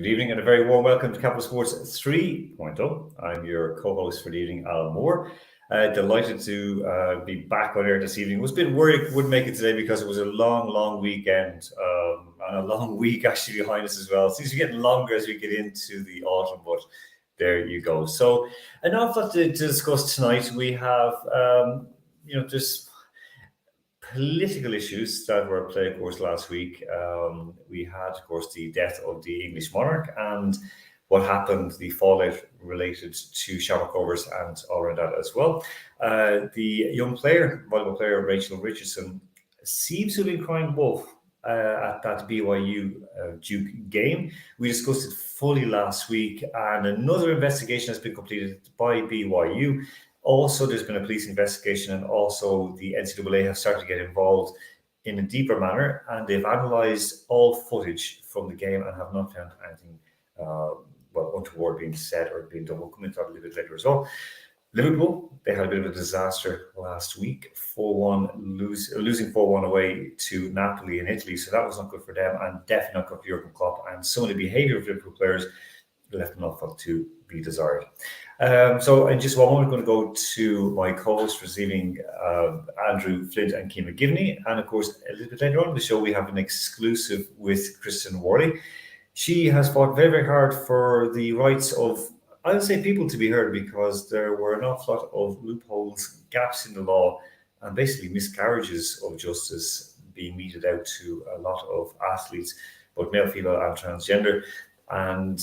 Good evening and a very warm welcome to Capital Sports 3.0. I'm your co-host for the evening, Alan Moore. Delighted to be back on air this evening. Was a bit worried I wouldn't make it today because it was a long weekend and a long week actually behind us as well. It seems to be getting longer as we get into the autumn, but there you go. So an awful lot to discuss tonight. We have, just political issues that were at play, of course, last week. We had, of course, the death of the English monarch and what happened, the fallout related to Shamrock Rovers and all around that as well. The young player, volleyball player, Rachel Richardson, seems to have been crying wolf at that BYU Duke game. We discussed it fully last week, and another investigation has been completed by BYU. Also, there's been a police investigation, and also the NCAA have started to get involved in a deeper manner, and they've analysed all footage from the game and have not found anything untoward being said or being done. We'll come into that a little bit later as well. Liverpool, they had a bit of a disaster last week, 4-1, losing 4-1 away to Napoli in Italy, so that was not good for them, and definitely not good for Jurgen Klopp, and some of the behaviour of Liverpool players left an awful lot to be desired. So in just one moment, I'm going to go to my co-host for this evening, Andrew Flint and Keane McGivney. And of course, a little bit later on in the show, we have an exclusive with Kristen Worley. She has fought very, very hard for the rights of, I would say, people to be heard, because there were an awful lot of loopholes, gaps in the law, and basically miscarriages of justice being meted out to a lot of athletes, both male, female, and transgender. And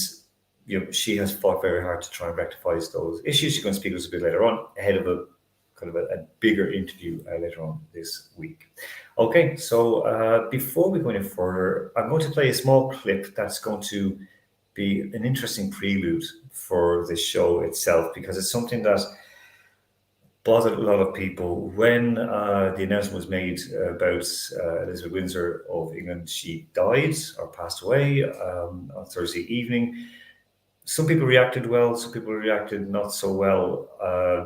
she has fought very hard to try and rectify those issues. She's going to speak to us a bit later on, ahead of a bigger interview later on this week. Okay, so before we go any further, I'm going to play a small clip that's going to be an interesting prelude for the show itself, because it's something that bothered a lot of people when the announcement was made about Elizabeth Windsor of England. She died or passed away on Thursday evening. Some people reacted well, some people reacted not so well.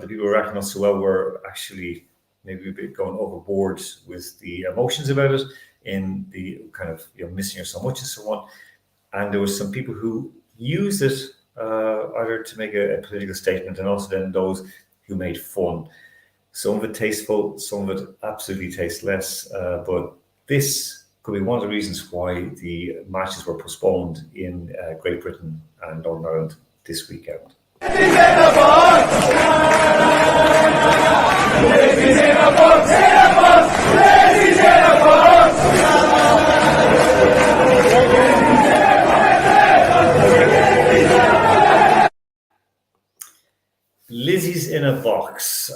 The people who reacted not so well were actually maybe a bit going overboard with the emotions about it, in the kind of missing her so much and so on. And there were some people who used it either to make a political statement, and also then those who made fun. Some of it tasteful, some of it absolutely tasteless. But this could be one of the reasons why the matches were postponed in Great Britain and Northern Ireland this weekend. Lizzie's in a box.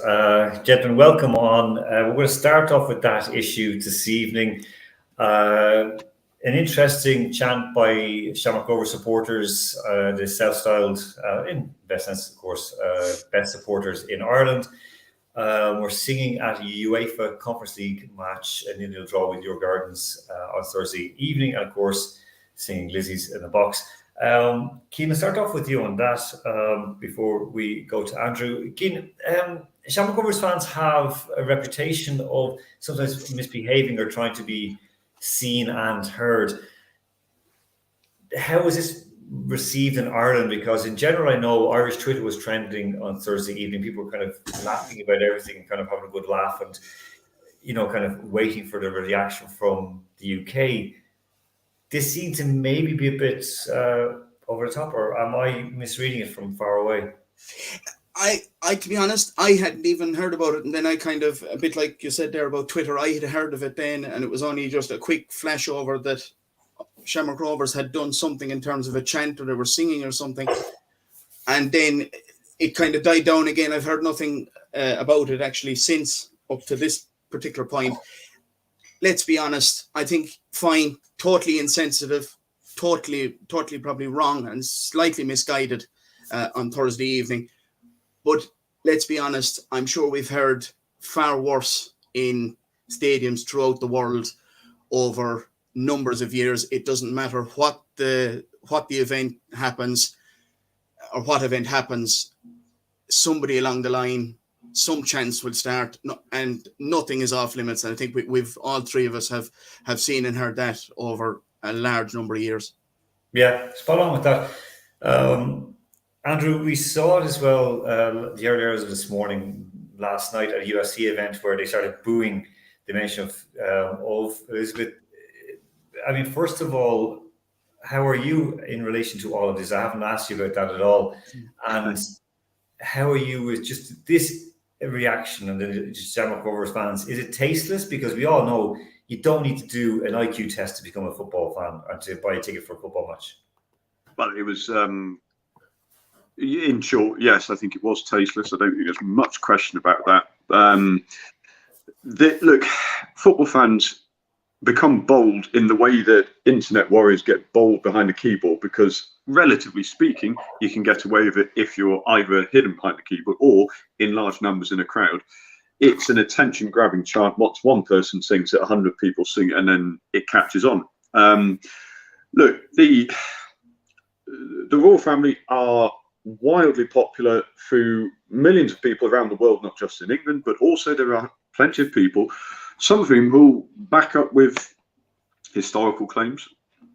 Gentlemen, welcome on. We're going to start off with that issue this evening. An interesting chant by Shamrock Rovers supporters, the self-styled, in best sense, of course, best supporters in Ireland. We're singing at a UEFA Conference League match, a 0-0 draw with your Gardens on Thursday evening, and of course, singing Lizzie's in the box. Keane, let's start off with you on that before we go to Andrew. Keane, Shamrock Rovers fans have a reputation of sometimes misbehaving or trying to be seen and heard. How was this received in Ireland? Because in general, I know Irish Twitter was trending on Thursday evening. People were kind of laughing about everything and kind of having a good laugh and, kind of waiting for the reaction from the UK. This seemed to maybe be a bit over the top, or am I misreading it from far away? I to be honest, I hadn't even heard about it, and then I kind of, a bit like you said there about Twitter, I had heard of it then, and it was only just a quick flash over that Shamrock Rovers had done something in terms of a chant, or they were singing or something, and then it kind of died down again. I've heard nothing about it actually since up to this particular point. Let's be honest, I think fine, totally insensitive, totally probably wrong and slightly misguided on Thursday evening. But let's be honest, I'm sure we've heard far worse in stadiums throughout the world over numbers of years. It doesn't matter what the event happens or what event happens, somebody along the line, some chance will start, and nothing is off limits. And I think we've all three of us have seen and heard that over a large number of years. Yeah, spot on with that. Andrew, we saw it as well the early hours of this morning, last night at a UFC event where they started booing the mention of Elizabeth. I mean, first of all, how are you in relation to all of this? I haven't asked you about that at all. And how are you with just this reaction and the Shamrock Rovers fans? Is it tasteless? Because we all know you don't need to do an IQ test to become a football fan and to buy a ticket for a football match. Well, it was, in short, yes, I think it was tasteless. I don't think there's much question about that. Look, football fans become bold in the way that internet warriors get bold behind a keyboard, because relatively speaking, you can get away with it if you're either hidden behind the keyboard or in large numbers in a crowd. It's an attention grabbing chant. Once one person sings it, 100 people sing it, and then it catches on. Look, the royal family are wildly popular through millions of people around the world, not just in England, but also there are plenty of people, some of whom will back up with historical claims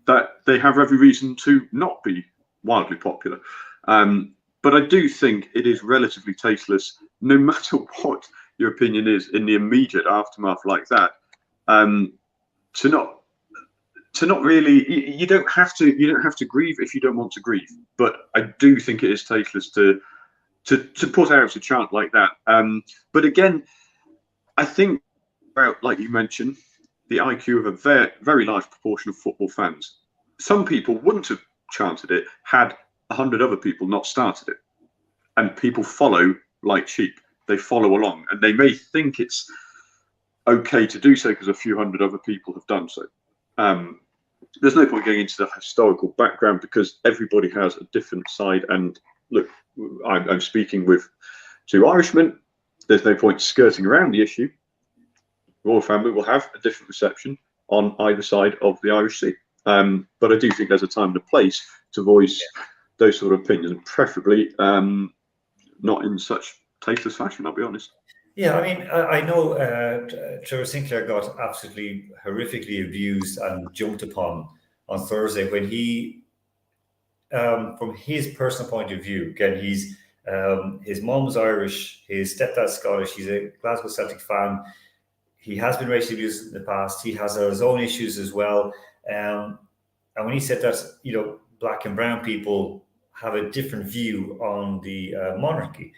that they have every reason to not be wildly popular. But I do think it is relatively tasteless, no matter what your opinion is in the immediate aftermath like that, to not really, you don't have to grieve if you don't want to grieve. But I do think it is tasteless to put out a chant like that. But again, I think about, like you mentioned, the IQ of a very, very large proportion of football fans. Some people wouldn't have chanted it had 100 other people not started it. And people follow like sheep. They follow along, and they may think it's okay to do so because a few hundred other people have done so. There's no point going into the historical background because everybody has a different side. And look, I'm speaking with two Irishmen. There's no point skirting around the issue. The royal family will have a different reception on either side of the Irish Sea. But I do think there's a time and a place to voice those sort of opinions, and preferably not in such tasteless fashion, I'll be honest. Yeah, I mean, I know Trevor Sinclair got absolutely horrifically abused and jumped upon on Thursday when he, from his personal point of view, again, his mom's Irish, his stepdad's Scottish, he's a Glasgow Celtic fan. He has been racially abused in the past. He has his own issues as well. And when he said that, black and brown people have a different view on the monarchy,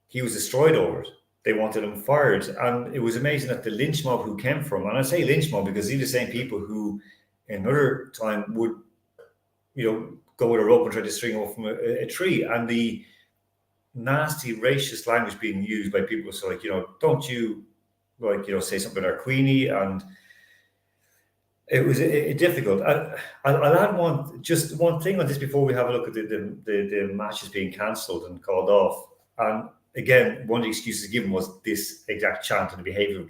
he was destroyed over it. They wanted him fired. And it was amazing that the lynch mob who came from, and I say lynch mob because these are the same people who another time would, go with a rope and try to string off from a tree. And the nasty racist language being used by people. So don't you, say something about our Queenie. And it was difficult. I'll add one thing on this before we have a look at the matches being cancelled and called off. And again, one of the excuses given was this exact chant and the behaviour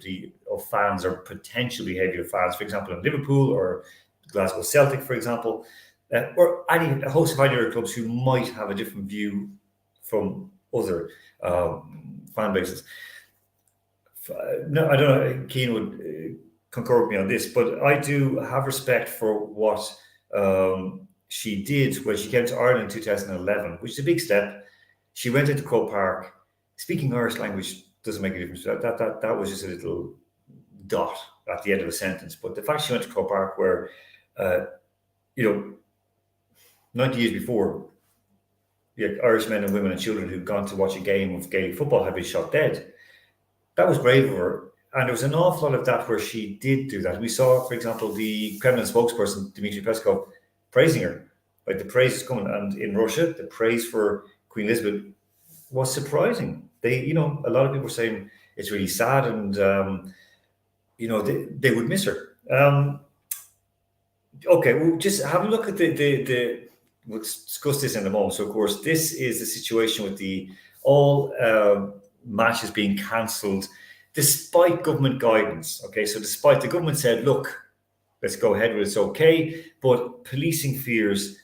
of fans or potential behaviour of fans, for example, in Liverpool or Glasgow Celtic, for example, or a host of other clubs who might have a different view from other fan bases. No, I don't know, Keane would concur with me on this, but I do have respect for what she did when she came to Ireland in 2011, which is a big step. She went into Croke Park. Speaking Irish language doesn't make a difference. That was just a little dot at the end of a sentence. But the fact she went to Croke Park, where 90 years before, Irish men and women and children who'd gone to watch a game of Gaelic football had been shot dead. That was brave of her. And there was an awful lot of that where she did do that. We saw, for example, the Kremlin spokesperson, Dmitry Peskov, praising her. Like, the praise is coming. And in Russia, the praise for Queen Elizabeth was surprising. A lot of people were saying it's really sad, and they would miss her. Okay, we'll just have a look at we'll discuss this in a moment. So, of course, this is the situation with all matches being cancelled despite government guidance. Okay, so despite the government said, look, let's go ahead with it, it's okay, but policing fears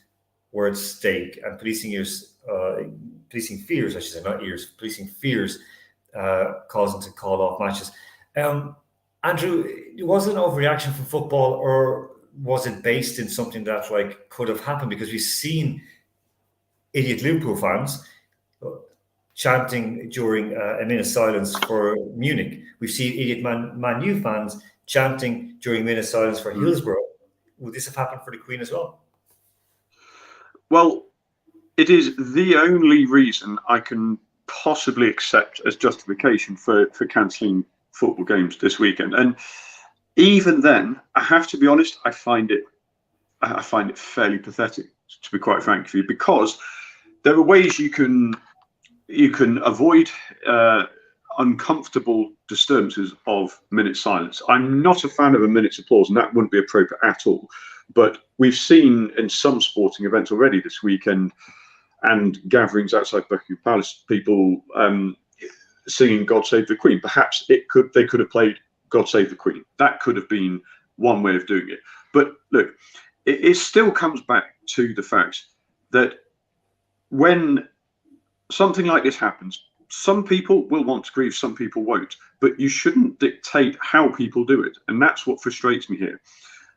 were at stake, and policing fears, I should say, not ears, policing fears caused them to call off matches. Andrew, was it an overreaction from football, or was it based in something that like could have happened? Because we've seen idiot Liverpool fans chanting during a minute's silence for Munich. We've seen idiot Man U fans chanting during a minute's silence for Hillsborough. Would this have happened for the Queen as well? Well, it is the only reason I can possibly accept as justification for cancelling football games this weekend. And even then, I have to be honest, I find it fairly pathetic, to be quite frank with you, because there are ways you can avoid uncomfortable disturbances of minute silence. I'm not a fan of a minute's applause, and that wouldn't be appropriate at all. But we've seen in some sporting events already this weekend and gatherings outside Buckingham Palace, people singing "God Save the Queen." Perhaps they could have played "God Save the Queen." That could have been one way of doing it. But look, it still comes back to the fact that when something like this happens, some people will want to grieve, some people won't. But you shouldn't dictate how people do it. And that's what frustrates me here.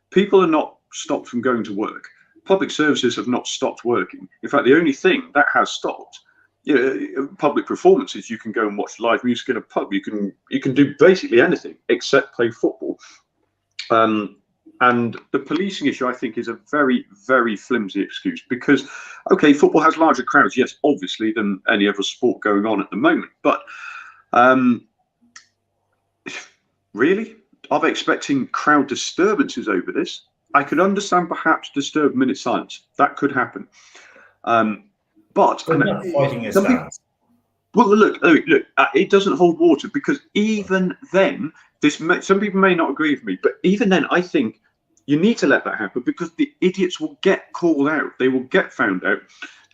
People are not stopped from going to work. Public services have not stopped working. In fact, the only thing that has stopped, public performances, you can go and watch live music in a pub. You can do basically anything except play football. And the policing issue, I think, is a very, very flimsy excuse because, okay, football has larger crowds, yes, obviously, than any other sport going on at the moment. But really, are they expecting crowd disturbances over this? I could understand perhaps disturbed minute silence. That could happen. But not fighting a stance. Well, look, it doesn't hold water because even then, some people may not agree with me, but even then, I think you need to let that happen because the idiots will get called out. They will get found out.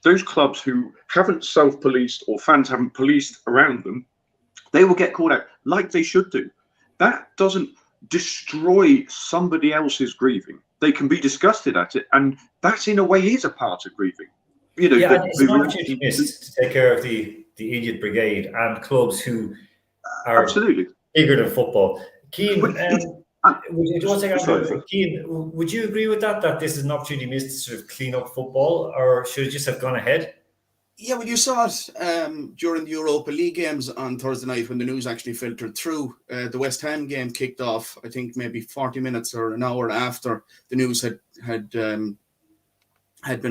Those clubs who haven't self-policed or fans haven't policed around them, they will get called out like they should do. That doesn't destroy somebody else's grieving. They can be disgusted at it, and that in a way is a part of grieving. It's an opportunity missed to take care of the idiot brigade and clubs who are absolutely bigger than football. Keane, would you agree with that this is an opportunity missed to sort of clean up football, or should it just have gone ahead? Yeah, well, you saw it during the Europa League games on Thursday night when the news actually filtered through. The West Ham game kicked off, I think, maybe 40 minutes or an hour after the news had been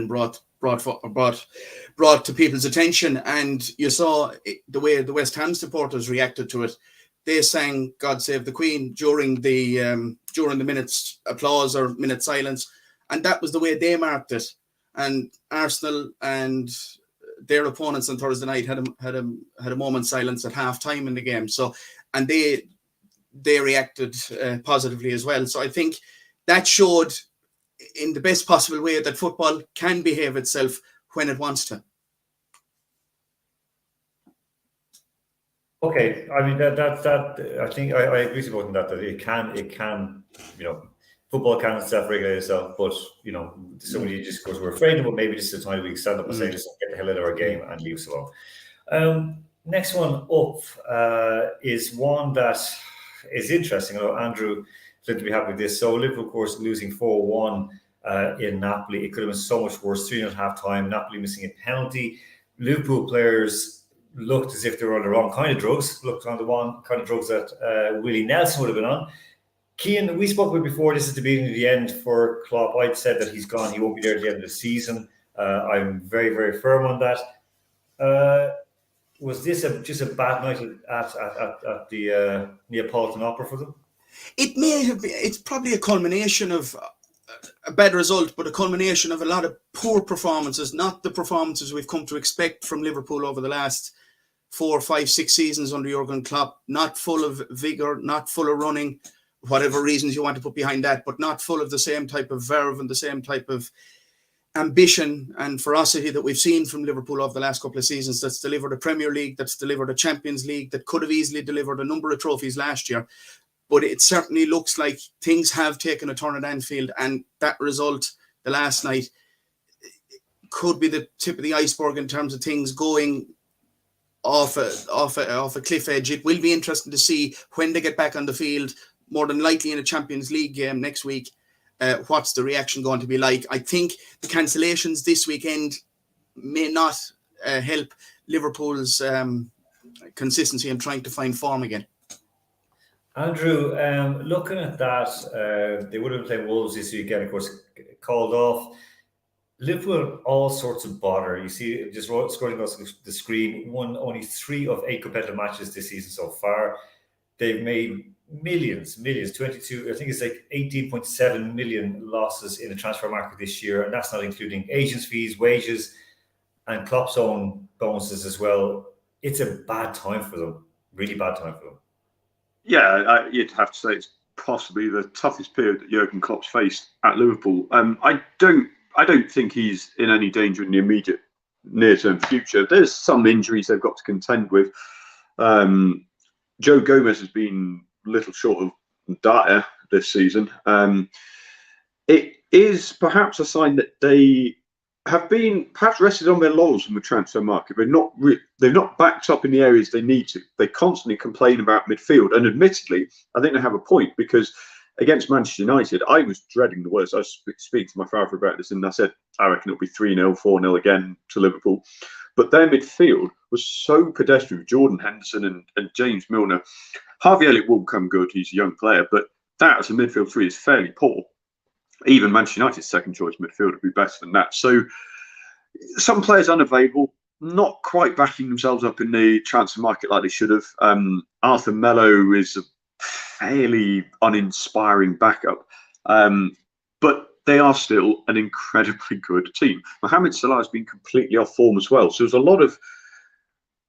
brought to people's attention, and you saw the way the West Ham supporters reacted to it. They sang "God Save the Queen" during the minute's applause or minute silence, and that was the way they marked it. And Arsenal and their opponents on Thursday night had a moment's silence at half time in the game. So, and they reacted positively as well. So I think that showed in the best possible way that football can behave itself when it wants to. Okay, I mean that I think I agree with you about that it can football can self-regulate itself, but somebody just goes, we're afraid of it, maybe this is the time we stand up and say, listen, get the hell out of our game and leave us alone. Next one up is one that is interesting. I know Andrew is to be happy with this. So Liverpool, of course, losing 4-1 in Napoli. It could have been so much worse. 3 at half time. Napoli missing a penalty. Liverpool players looked as if they were on the wrong kind of drugs. Looked on the wrong kind of drugs that Willie Nelson would have been on. Cian, we spoke about before. This is the beginning of the end for Klopp. I'd said that he's gone. He won't be there at the end of the season. I'm very, very firm on that. Was this just a bad night at the Neapolitan Opera for them? It may have been. It's probably a culmination of a bad result, but a culmination of a lot of poor performances, not the performances we've come to expect from Liverpool over the last 4, 5, 6 seasons under Jurgen Klopp. Not full of vigour, not full of running, whatever reasons you want to put behind that, but not full of the same type of verve and the same type of ambition and ferocity that we've seen from Liverpool over the last couple of seasons. That's delivered a Premier League, that's delivered a Champions League, that could have easily delivered a number of trophies last year. But it certainly looks like things have taken a turn at Anfield, and that result, the last night, could be the tip of the iceberg in terms of things going off a cliff edge. It will be interesting to see when they get back on the field, more than likely in a Champions League game next week, what's the reaction going to be like? I think the cancellations this weekend may not help Liverpool's consistency in trying to find form again. Andrew, looking at that, they would have been playing Wolves this weekend, of course, called off. Liverpool, all sorts of bother. You see, just scrolling across the screen, won only 3 of 8 competitive matches this season so far. They've made millions, 22, I think it's like 18.7 million losses in the transfer market this year, and that's not including agents' fees, wages, and Klopp's own bonuses as well. It's a bad time for them, really bad time for them. Yeah, you'd have to say it's possibly the toughest period that Jurgen Klopp's faced at Liverpool. I don't think he's in any danger in the immediate near-term future. There's some injuries they've got to contend with. Joe Gomez has been little short of dire this season. It is perhaps a sign that they have been perhaps rested on their laurels in the transfer market. They've not backed up in the areas they need to. They constantly complain about midfield, and admittedly, I think they have a point, because against Manchester United, I was dreading the worst. I was speaking to my father about this, and I said, I reckon it'll be 3-0, 4-0 again to Liverpool. But their midfield was so pedestrian with Jordan Henderson and James Milner. Harvey Elliott will become good. He's a young player, but that as a midfield three is fairly poor. Even Manchester United's second choice midfield would be better than that. So some players unavailable, not quite backing themselves up in the transfer market like they should have. Arthur Melo is a fairly uninspiring backup, but they are still an incredibly good team. Mohamed Salah has been completely off form as well. So there's a lot of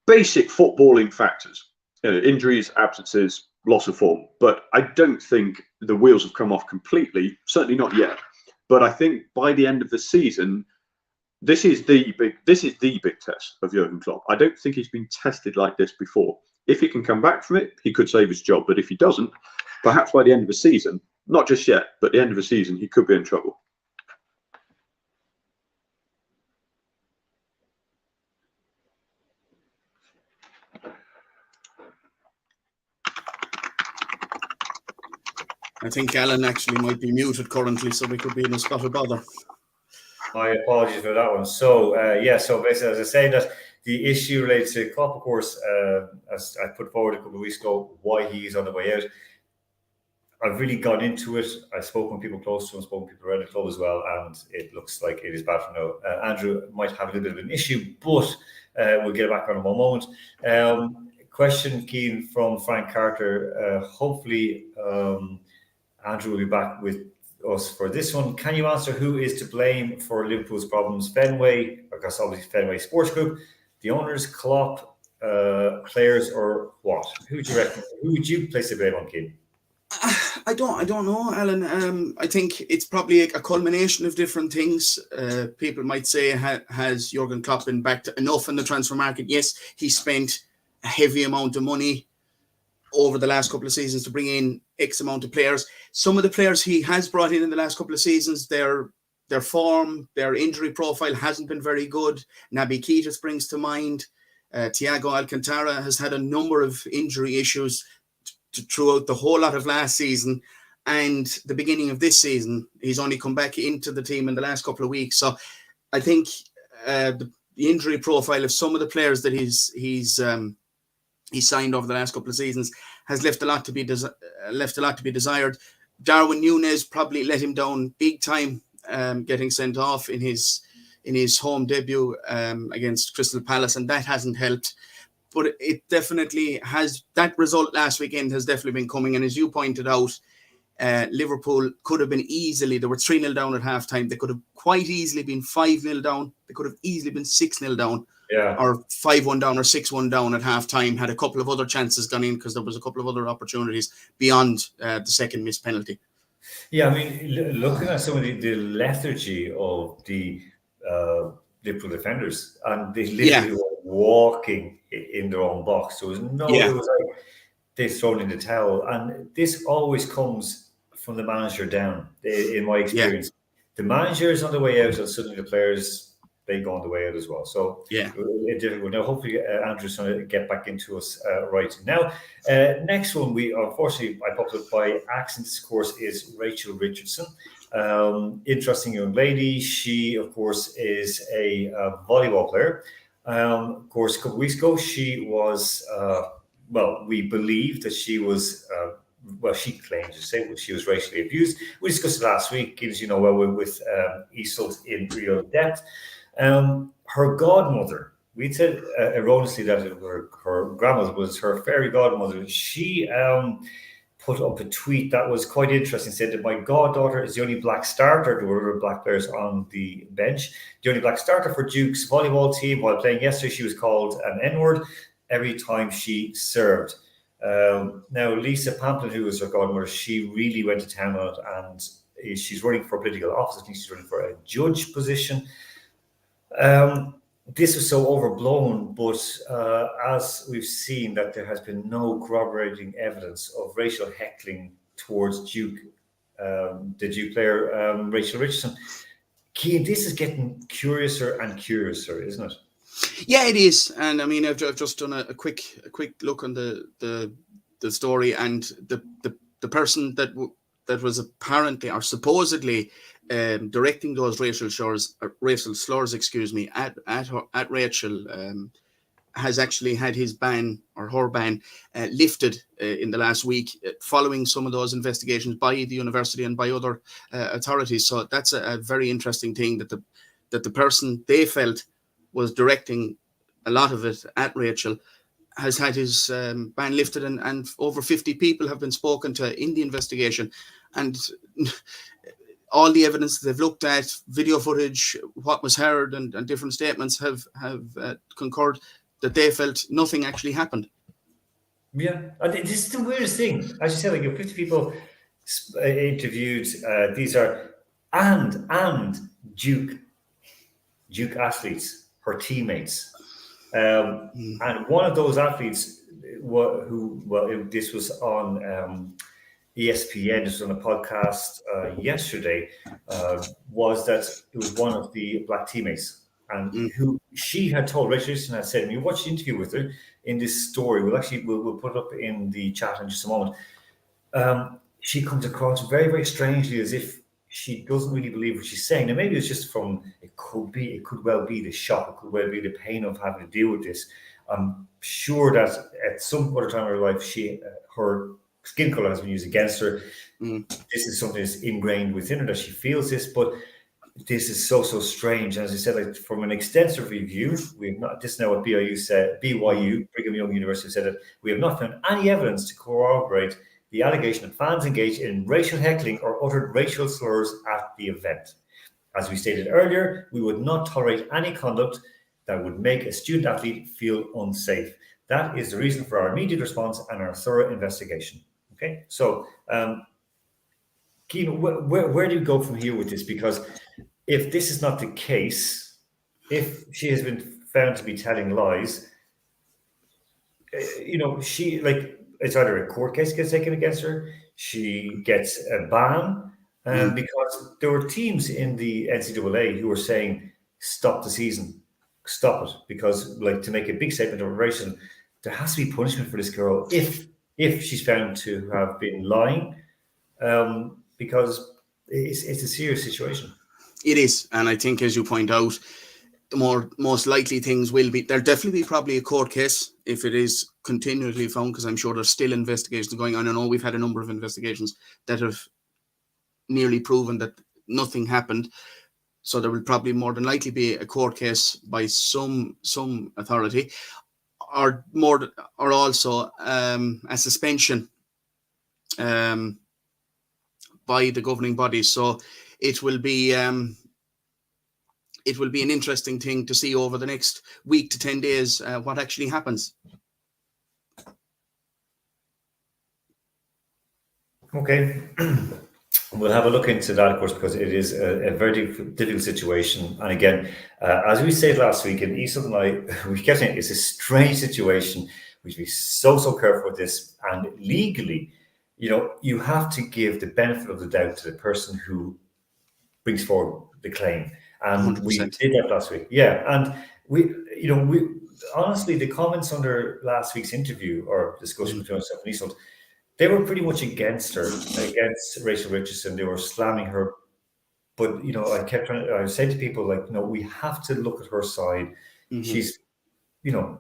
basic footballing factors, injuries, absences, loss of form. But I don't think the wheels have come off completely, certainly not yet. But I think by the end of the season, this is the big test of Jurgen Klopp. I don't think he's been tested like this before. If he can come back from it, he could save his job. But if he doesn't, perhaps by the end of the season, not just yet, but at the end of the season, he could be in trouble. I think Alan actually might be muted currently, so we could be in a spot of bother. My apologies for that one. So, so basically, as I say, that the issue related to Klopp, of course, as I put forward a couple of weeks ago, why he's on the way out. I've really gone into it. I've spoken with people close to him, spoken with people around the club as well, and it looks like it is bad for now. Andrew might have a little bit of an issue, but we'll get back on in one moment. Question, Keane, from Frank Carter. Hopefully, Andrew will be back with us for this one. Can you answer who is to blame for Liverpool's problems? Fenway, because obviously Fenway Sports Group, the owners, Klopp, players, or what? Who would you reckon? Who would you place the blame on, Keane? I don't know, Alan. I think it's probably a culmination of different things. People might say, has Jurgen Klopp been backed enough in the transfer market? Yes, he spent a heavy amount of money over the last couple of seasons to bring in X amount of players. Some of the players he has brought in the last couple of seasons, their form, their injury profile hasn't been very good. Naby Keita springs to mind. Thiago Alcantara has had a number of injury issues throughout the whole lot of last season and the beginning of this season. He's only come back into the team in the last couple of weeks. So I think the injury profile of some of the players that he's signed over the last couple of seasons has left a lot to be desired. Darwin Núñez probably let him down big time, getting sent off in his home debut against Crystal Palace, and that hasn't helped. But it definitely has. That result last weekend has definitely been coming. And as you pointed out, Liverpool could have been easily, they were 3-0 down at halftime. They could have quite easily been 5-0 down. They could have easily been 6-0 down. Yeah. Or 5-1 down or 6-1 down at halftime. Had a couple of other chances gone in because there was a couple of other opportunities beyond the second missed penalty. Yeah, I mean, looking at some of the lethargy of the Liverpool defenders, and they literally were walking in their own box. There was it was like they've thrown in the towel. And this always comes from the manager down, in my experience. Yeah. The manager is on the way out, and suddenly the players, they go on the way out as well. So it's difficult. Now, hopefully, Andrew's going to get back into us right now. Next one, unfortunately, I popped up by accident, of course, is Rachel Richardson. Interesting young lady. She, of course, is a volleyball player. Of course, a couple of weeks ago, she was, we believe that she was, she claims to say she was racially abused. We discussed it last week, as you know, with Isolt in real depth. Her godmother, we'd said erroneously that her grandmother was her fairy godmother. She put up a tweet that was quite interesting. Said that my goddaughter is the only black starter. There were black players on the bench. The only black starter for Duke's volleyball team. While playing yesterday, she was called an N-word every time she served. Now, Lisa Pamplin, who was her godmother, she really went to town on it, and she's running for political office. I think she's running for a judge position. This was so overblown, but as we've seen that there has been no corroborating evidence of racial heckling towards Duke, the Duke player, Rachel Richardson. Cian, this is getting curiouser and curiouser, isn't it? Yeah, it is. And I mean, I've just done a quick look on the story, and the person that was apparently or supposedly directing those racial slurs, at Rachel, has actually had his ban or her ban lifted in the last week, following some of those investigations by the university and by other authorities. So that's a very interesting thing, that the person they felt was directing a lot of it at Rachel has had his ban lifted, and over 50 people have been spoken to in the investigation, and all the evidence they've looked at, video footage, what was heard, and different statements have concurred that they felt nothing actually happened. Yeah, this is the weirdest thing. As you said, like 50 people interviewed. These are and Duke athletes, her teammates, and one of those athletes, this was on ESPN, this was on a podcast yesterday, was that it was one of the black teammates, and who she had told, Rachel Richardson had said, and you watched the interview with her in this story, we'll put it up in the chat in just a moment. She comes across very, very strangely, as if she doesn't really believe what she's saying. And maybe it's just it could well be the shock, it could well be the pain of having to deal with this. I'm sure that at some other time in her life, her skin color has been used against her. This is something that's ingrained within her, that she feels this, but this is so strange. As I said, like, from an extensive review, we've not, this now what BYU, Brigham Young University, said that we have not found any evidence to corroborate the allegation that fans engaged in racial heckling or uttered racial slurs at the event. As we stated earlier, we would not tolerate any conduct that would make a student athlete feel unsafe. That is the reason for our immediate response and our thorough investigation. Okay, so Cian, where do you go from here with this? Because if this is not the case, if she has been found to be telling lies, it's either a court case gets taken against her, she gets a ban, because there were teams in the NCAA who were saying, stop the season, stop it, because, like, to make a big statement of racism, there has to be punishment for this girl if she's found to have been lying, because it's a serious situation. It is, and I think, as you point out, the most likely things will be, there'll definitely be probably a court case if it is continually found, because I'm sure there's still investigations going on. I know we've had a number of investigations that have nearly proven that nothing happened, so there will probably more than likely be a court case by some authority, or also a suspension by the governing body. So it will be an interesting thing to see over the next week to 10 days what actually happens. Okay. We'll have a look into that, of course, because it is a very difficult situation. And again, as we said last week, and Isolt and I, we kept saying it's a strange situation. We should be so careful with this. And legally, you have to give the benefit of the doubt to the person who brings forward the claim. And 100%. We did that last week. Yeah. And we honestly, the comments under last week's interview or discussion between myself and Isolt, they were pretty much against Rachel Richardson. They were slamming her But I kept trying. I said to people like, no, we have to look at her side. She's, you know,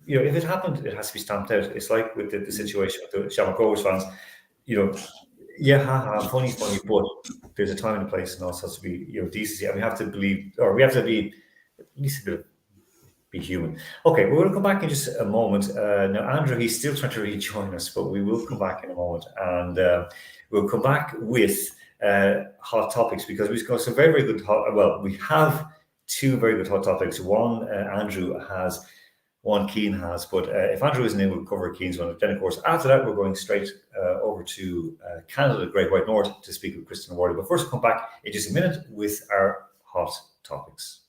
if it happened, it has to be stamped out. It's like with the situation with the Shamrock Rovers fans. Yeah, funny, but there's a time and a place, and also has to be decency, and we have to believe, or we have to be at least a bit of be human. Okay, we're going to come back in just a moment. Now, Andrew, he's still trying to rejoin us, but we will come back in a moment, and we'll come back with hot topics, because we've got some very, very good we have two very good hot topics. One Andrew has, one Keane has, but if Andrew isn't in, we'll cover Keane's one. Then, of course, after that, we're going straight over to Canada, Great White North, to speak with Kristen Worley. But first, we'll come back in just a minute with our hot topics.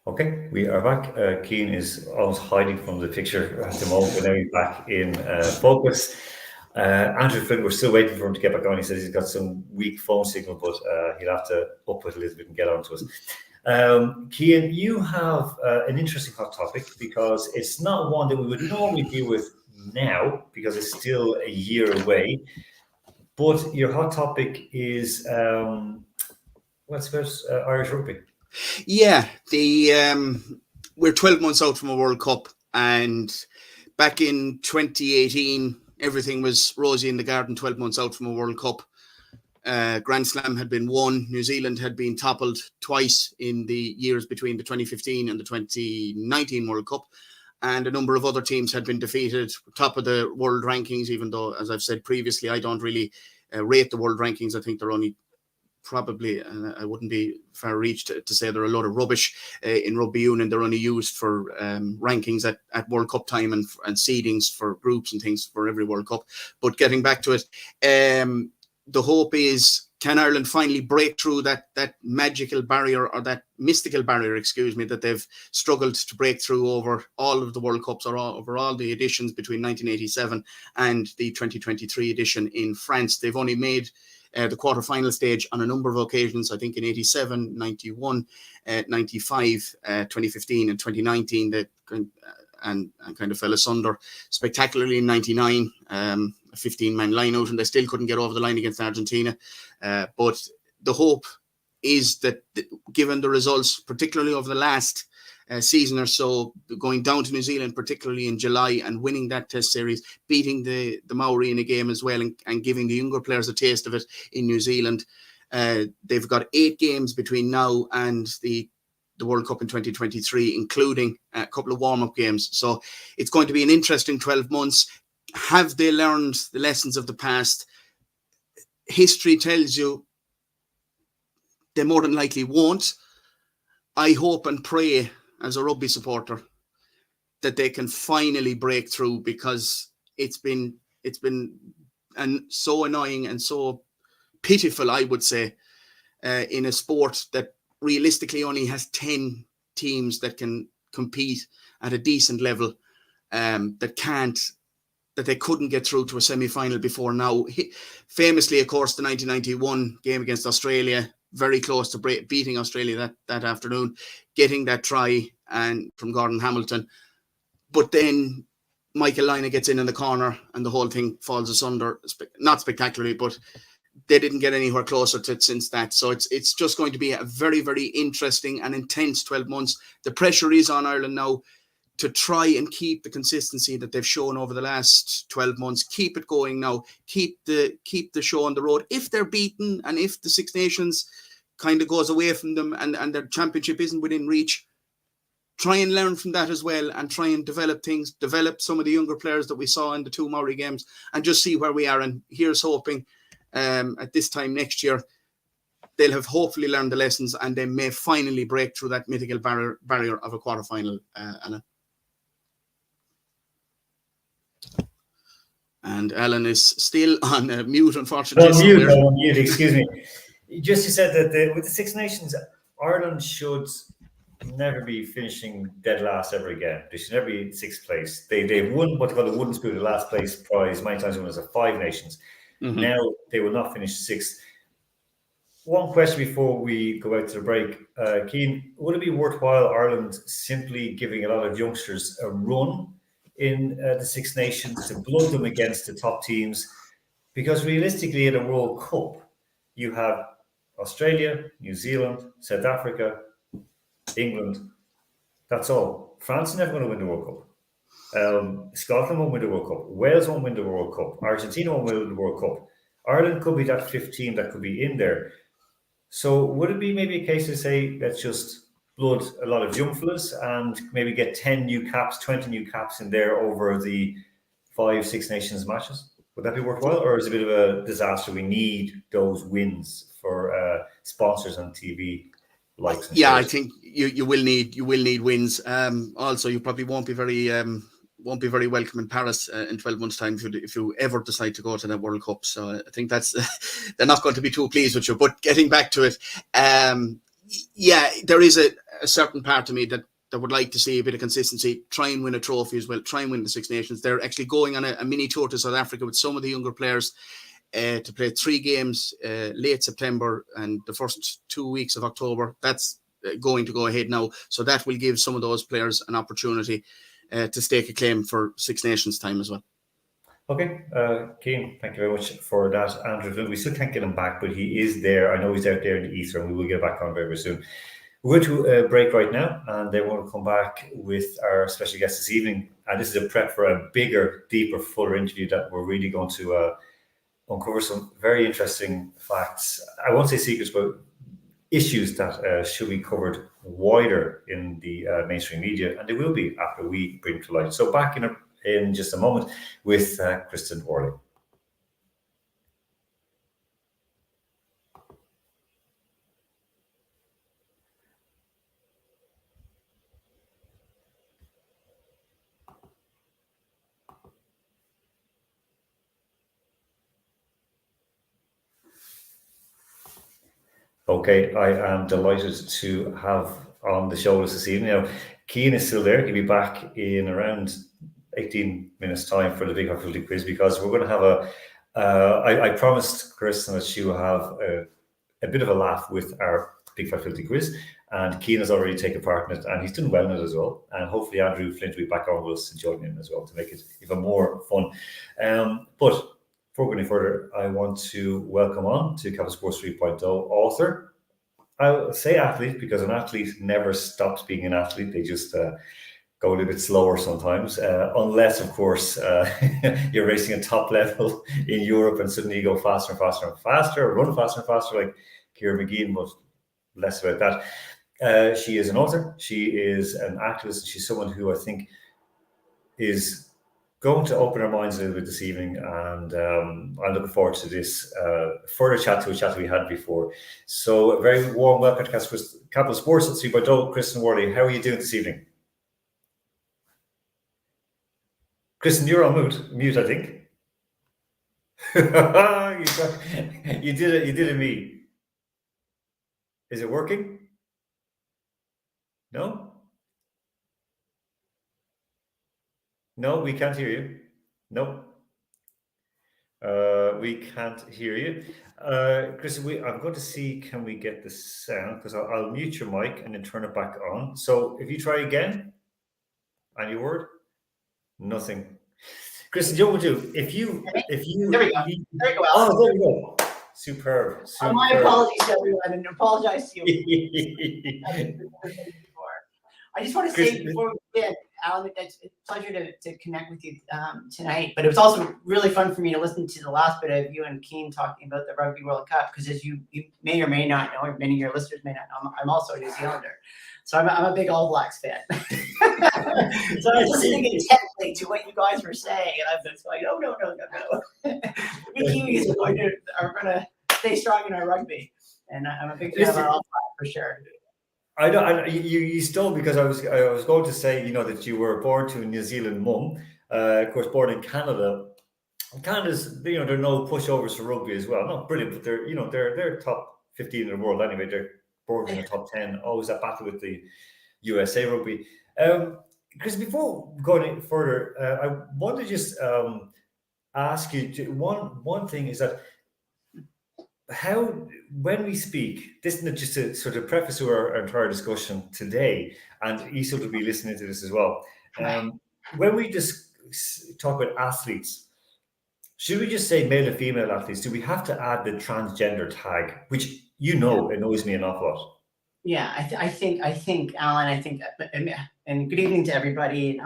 Okay, we are back. Keane is almost hiding from the picture at the moment, but now he's back in focus. Andrew Flynn, we're still waiting for him to get back on. He says he's got some weak phone signal, but he'll have to up it a little bit and get on to us. Keane, you have an interesting hot topic, because it's not one that we would normally deal with now, because it's still a year away. But your hot topic is what's about Irish rugby? Yeah, we're 12 months out from a World Cup, and back in 2018, everything was rosy in the garden. 12 months out from a World Cup, Grand Slam had been won. New Zealand had been toppled twice in the years between the 2015 and the 2019 World Cup, and a number of other teams had been defeated. Top of the world rankings, even though, as I've said previously, I don't really rate the world rankings. I think they're only probably, I wouldn't be far reached to say they're a lot of rubbish in rugby union. They're only used for rankings at World Cup time and seedings for groups and things for every World Cup. But getting back to it, the hope is, can Ireland finally break through that magical barrier, or that mystical barrier, that they've struggled to break through over all of the World Cups, or over all the editions between 1987 and the 2023 edition in France. They've only made the quarter-final stage on a number of occasions, I think in 87, 91, 95, 2015 and 2019, that and kind of fell asunder spectacularly in 99, a 15-man line-out, and they still couldn't get over the line against Argentina. But the hope is that, given the results, particularly over the last season or so, going down to New Zealand, particularly in July, and winning that test series, beating the Maori in a game as well, and giving the younger players a taste of it in New Zealand. They've got 8 games between now and the World Cup in 2023, including a couple of warm-up games. So it's going to be an interesting 12 months. Have they learned the lessons of the past? History tells you they more than likely won't. I hope and pray, as a rugby supporter, that they can finally break through, because it's been so annoying and so pitiful, I would say, in a sport that realistically only has 10 teams that can compete at a decent level, that they couldn't get through to a semi-final before now. Famously, of course, the 1991 game against Australia, very close to beating Australia that afternoon, getting that try and from Gordon Hamilton. But then Michael Lina gets in the corner and the whole thing falls asunder. Not spectacularly, but they didn't get anywhere closer to it since that. So it's just going to be a very, very interesting and intense 12 months. The pressure is on Ireland now to try and keep the consistency that they've shown over the last 12 months. Keep it going now. Keep the show on the road. If they're beaten, and if the Six Nations kind of goes away from them, and their championship isn't within reach, try and learn from that as well, and try and develop some of the younger players that we saw in the 2 Maori games, and just see where we are. And here's hoping at this time next year, they'll have hopefully learned the lessons, and they may finally break through that mythical barrier of a quarterfinal, Alan. And Alan is still on mute, unfortunately. On mute, excuse me. You said that with the Six Nations, Ireland should never be finishing dead last ever again. They should never be sixth place. They've won what they call the wooden spoon, the last place prize, many times when it was a Five Nations. Mm-hmm. Now they will not finish sixth. One question before we go out to the break, Cian, would it be worthwhile Ireland simply giving a lot of youngsters a run in the Six Nations to blood them against the top teams? Because realistically, in a World Cup, you have Australia, New Zealand, South Africa, England. That's all. France is never going to win the World Cup. Scotland won't win the World Cup. Wales won't win the World Cup. Argentina won't win the World Cup. Ireland could be that 15 that could be in there. So would it be maybe a case to say, let's just blood a lot of young fellas and maybe get 10 new caps, 20 new caps in there over the 5 Six Nations matches? Would that be worthwhile, or is it a bit of a disaster? We need those wins for sponsors on TV likes. Yeah, I think you will need wins. Also, you probably won't be very welcome in Paris in 12 months' time if you ever decide to go to the World Cup. So I think that's they're not going to be too pleased with you. But getting back to it, yeah, there is a certain part of me that would like to see a bit of consistency. Try and win a trophy as well. Try and win the Six Nations. They're actually going on a mini tour to South Africa with some of the younger players to play 3 games late September and the first 2 weeks of October. That's going to go ahead now. So that will give some of those players an opportunity to stake a claim for Six Nations time as well. Okay, Cian, thank you very much for that. Andrew, we still can't get him back, but he is there. I know he's out there in the ether, and we will get back on very, very soon. We're going to break right now, and then we'll come back with our special guest this evening. And this is a prep for a bigger, deeper, fuller interview that we're really going to uncover some very interesting facts. I won't say secrets, but issues that should be covered wider in the mainstream media, and they will be after we bring to light. So back in just a moment with Kristen Worley. Okay, I am delighted to have on the show this evening. Now, Cian is still there. He'll be back in around 18 minutes' time for the Big Faculty Quiz, because we're going to have I promised Kristen that she will have a bit of a laugh with our Big Faculty Quiz, and Cian has already taken part in it, and he's done well in it as well. And hopefully Andrew Flint will be back on with us to join in as well to make it even more fun. But before going any further, I want to welcome on to Capital Sports 3.0 author. I'll say athlete because an athlete never stops being an athlete. They just go a little bit slower sometimes, unless, of course, you're racing at top level in Europe and suddenly you go faster and faster and faster, or run faster and faster like Ciara McGeehan, but less about that. She is an author. She is an activist. She's someone who I think is going to open our minds a little bit this evening, and I'm looking forward to this further chat to a chat we had before. So a very warm welcome to Capital Sports at 3.0. Kristen Worley, how are you doing this evening? Kristen, you're on mute, I think. You did it. You did it, me. Is it working? No? No, we can't hear you. No. We can't hear you. Kristen, I'm going to see, can we get the sound? Because I'll mute your mic and then turn it back on. So if you try again, any word? Nothing. Kristen, you know what we'll do? If you there we go. There you go. Oh, there we go. Superb. My apologies to everyone, and apologize to you. I just want to say before we begin, Alan, it's a pleasure to connect with you tonight. But it was also really fun for me to listen to the last bit of you and Cian talking about the Rugby World Cup, because as you may or may not know, or many of your listeners may not know, I'm also a New Zealander. So I'm a big All Blacks fan. So I was listening intently to what you guys were saying, and I was like, no. We Kiwis are going to stay strong in our rugby. And I'm a big fan of our All Blacks for sure. I know you stole, because I was going to say, that you were born to a New Zealand mum, of course, born in Canada. And Canada's, there are no pushovers for rugby as well. Not brilliant, but they're top 15 in the world anyway. They're born in the top 10. Always that battle with the USA Rugby. Chris, before going any further, I want to just ask you one thing is that how, when we speak, this is just to sort of preface our entire discussion today, and Isa will be listening to this as well. When we just talk about athletes, should we just say male and female athletes? Do we have to add the transgender tag, which annoys me an awful lot? Yeah, I think, Alan, and good evening to everybody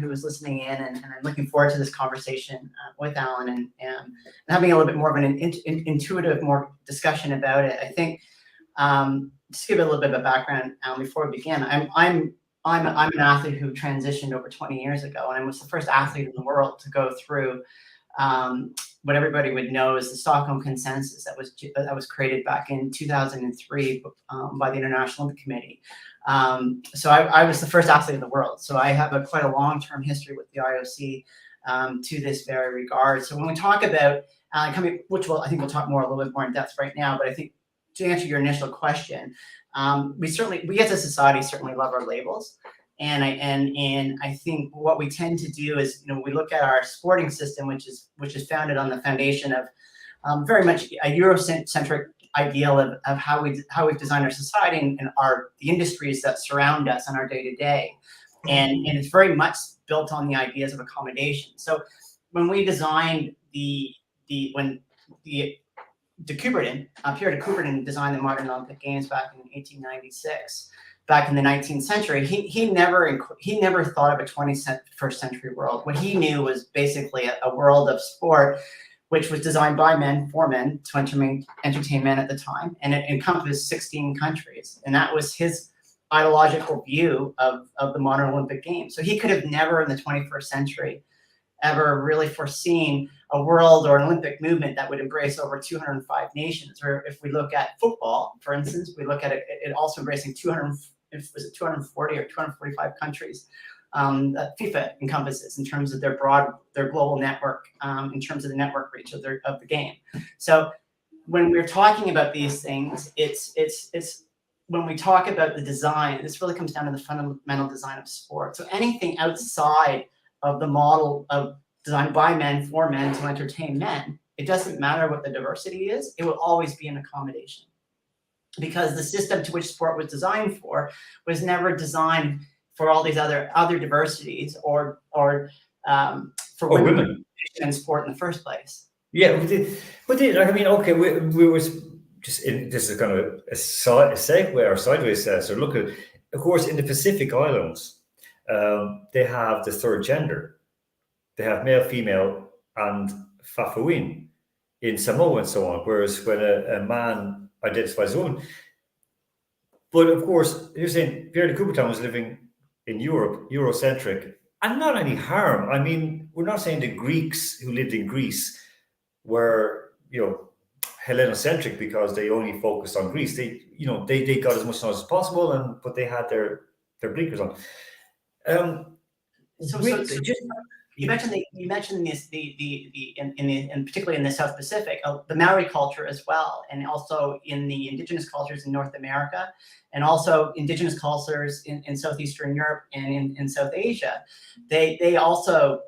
who is listening in, and I'm looking forward to this conversation with Alan and having a little bit more of an intuitive, more discussion about it. I think just to give it a little bit of a background, Alan, before we begin, I'm an athlete who transitioned over 20 years ago, and I was the first athlete in the world to go through what everybody would know as the Stockholm Consensus that was created back in 2003 by the International Olympic Committee. So I was the first athlete in the world. So I have quite a long-term history with the IOC to this very regard. So when we talk about which I think we'll talk a little bit more in depth right now, but I think to answer your initial question, we as a society certainly love our labels. And I think what we tend to do is, we look at our sporting system, which is founded on the foundation of very much a Eurocentric ideal of how we've designed our society and the industries that surround us in our day to day, and it's very much built on the ideas of accommodation. So when we designed Pierre de Coubertin designed the modern Olympic Games back in 1896. Back in the 19th century, he never thought of a 21st century world. What he knew was basically a world of sport, which was designed by men for men to entertain men at the time, and it encompassed 16 countries, and that was his ideological view of the modern Olympic Games. So he could have never, in the 21st century, ever really foreseen a world or an Olympic movement that would embrace over 205 nations. Or if we look at football, for instance, we look at it also embracing 240 or 245 countries that FIFA encompasses in terms of their global network, in terms of the network reach of the game. So when we're talking about these things, it's when we talk about the design, this really comes down to the fundamental design of sport. So anything outside of the model of designed by men for men to entertain men, it doesn't matter what the diversity is, it will always be an accommodation. Because the system to which sport was designed for was never designed for all these other diversities or for women in sport in the first place. Yeah, okay, we were just this is kind of a segue or sideways. So look at, of course, in the Pacific Islands, they have the third gender. They have male, female, and Fafouin in Samoa and so on. Whereas when a man identifies as a woman, but of course, you're saying Pierre de Coubertin was living in Europe, Eurocentric, and not any harm. I mean, we're not saying the Greeks who lived in Greece were, Hellenocentric because they only focused on Greece. They got as much knowledge as possible, but they had their blinkers on. You mentioned this and particularly in the South Pacific, the Maori culture as well, and also in the indigenous cultures in North America, and also indigenous cultures in Southeastern Europe and in South Asia. They also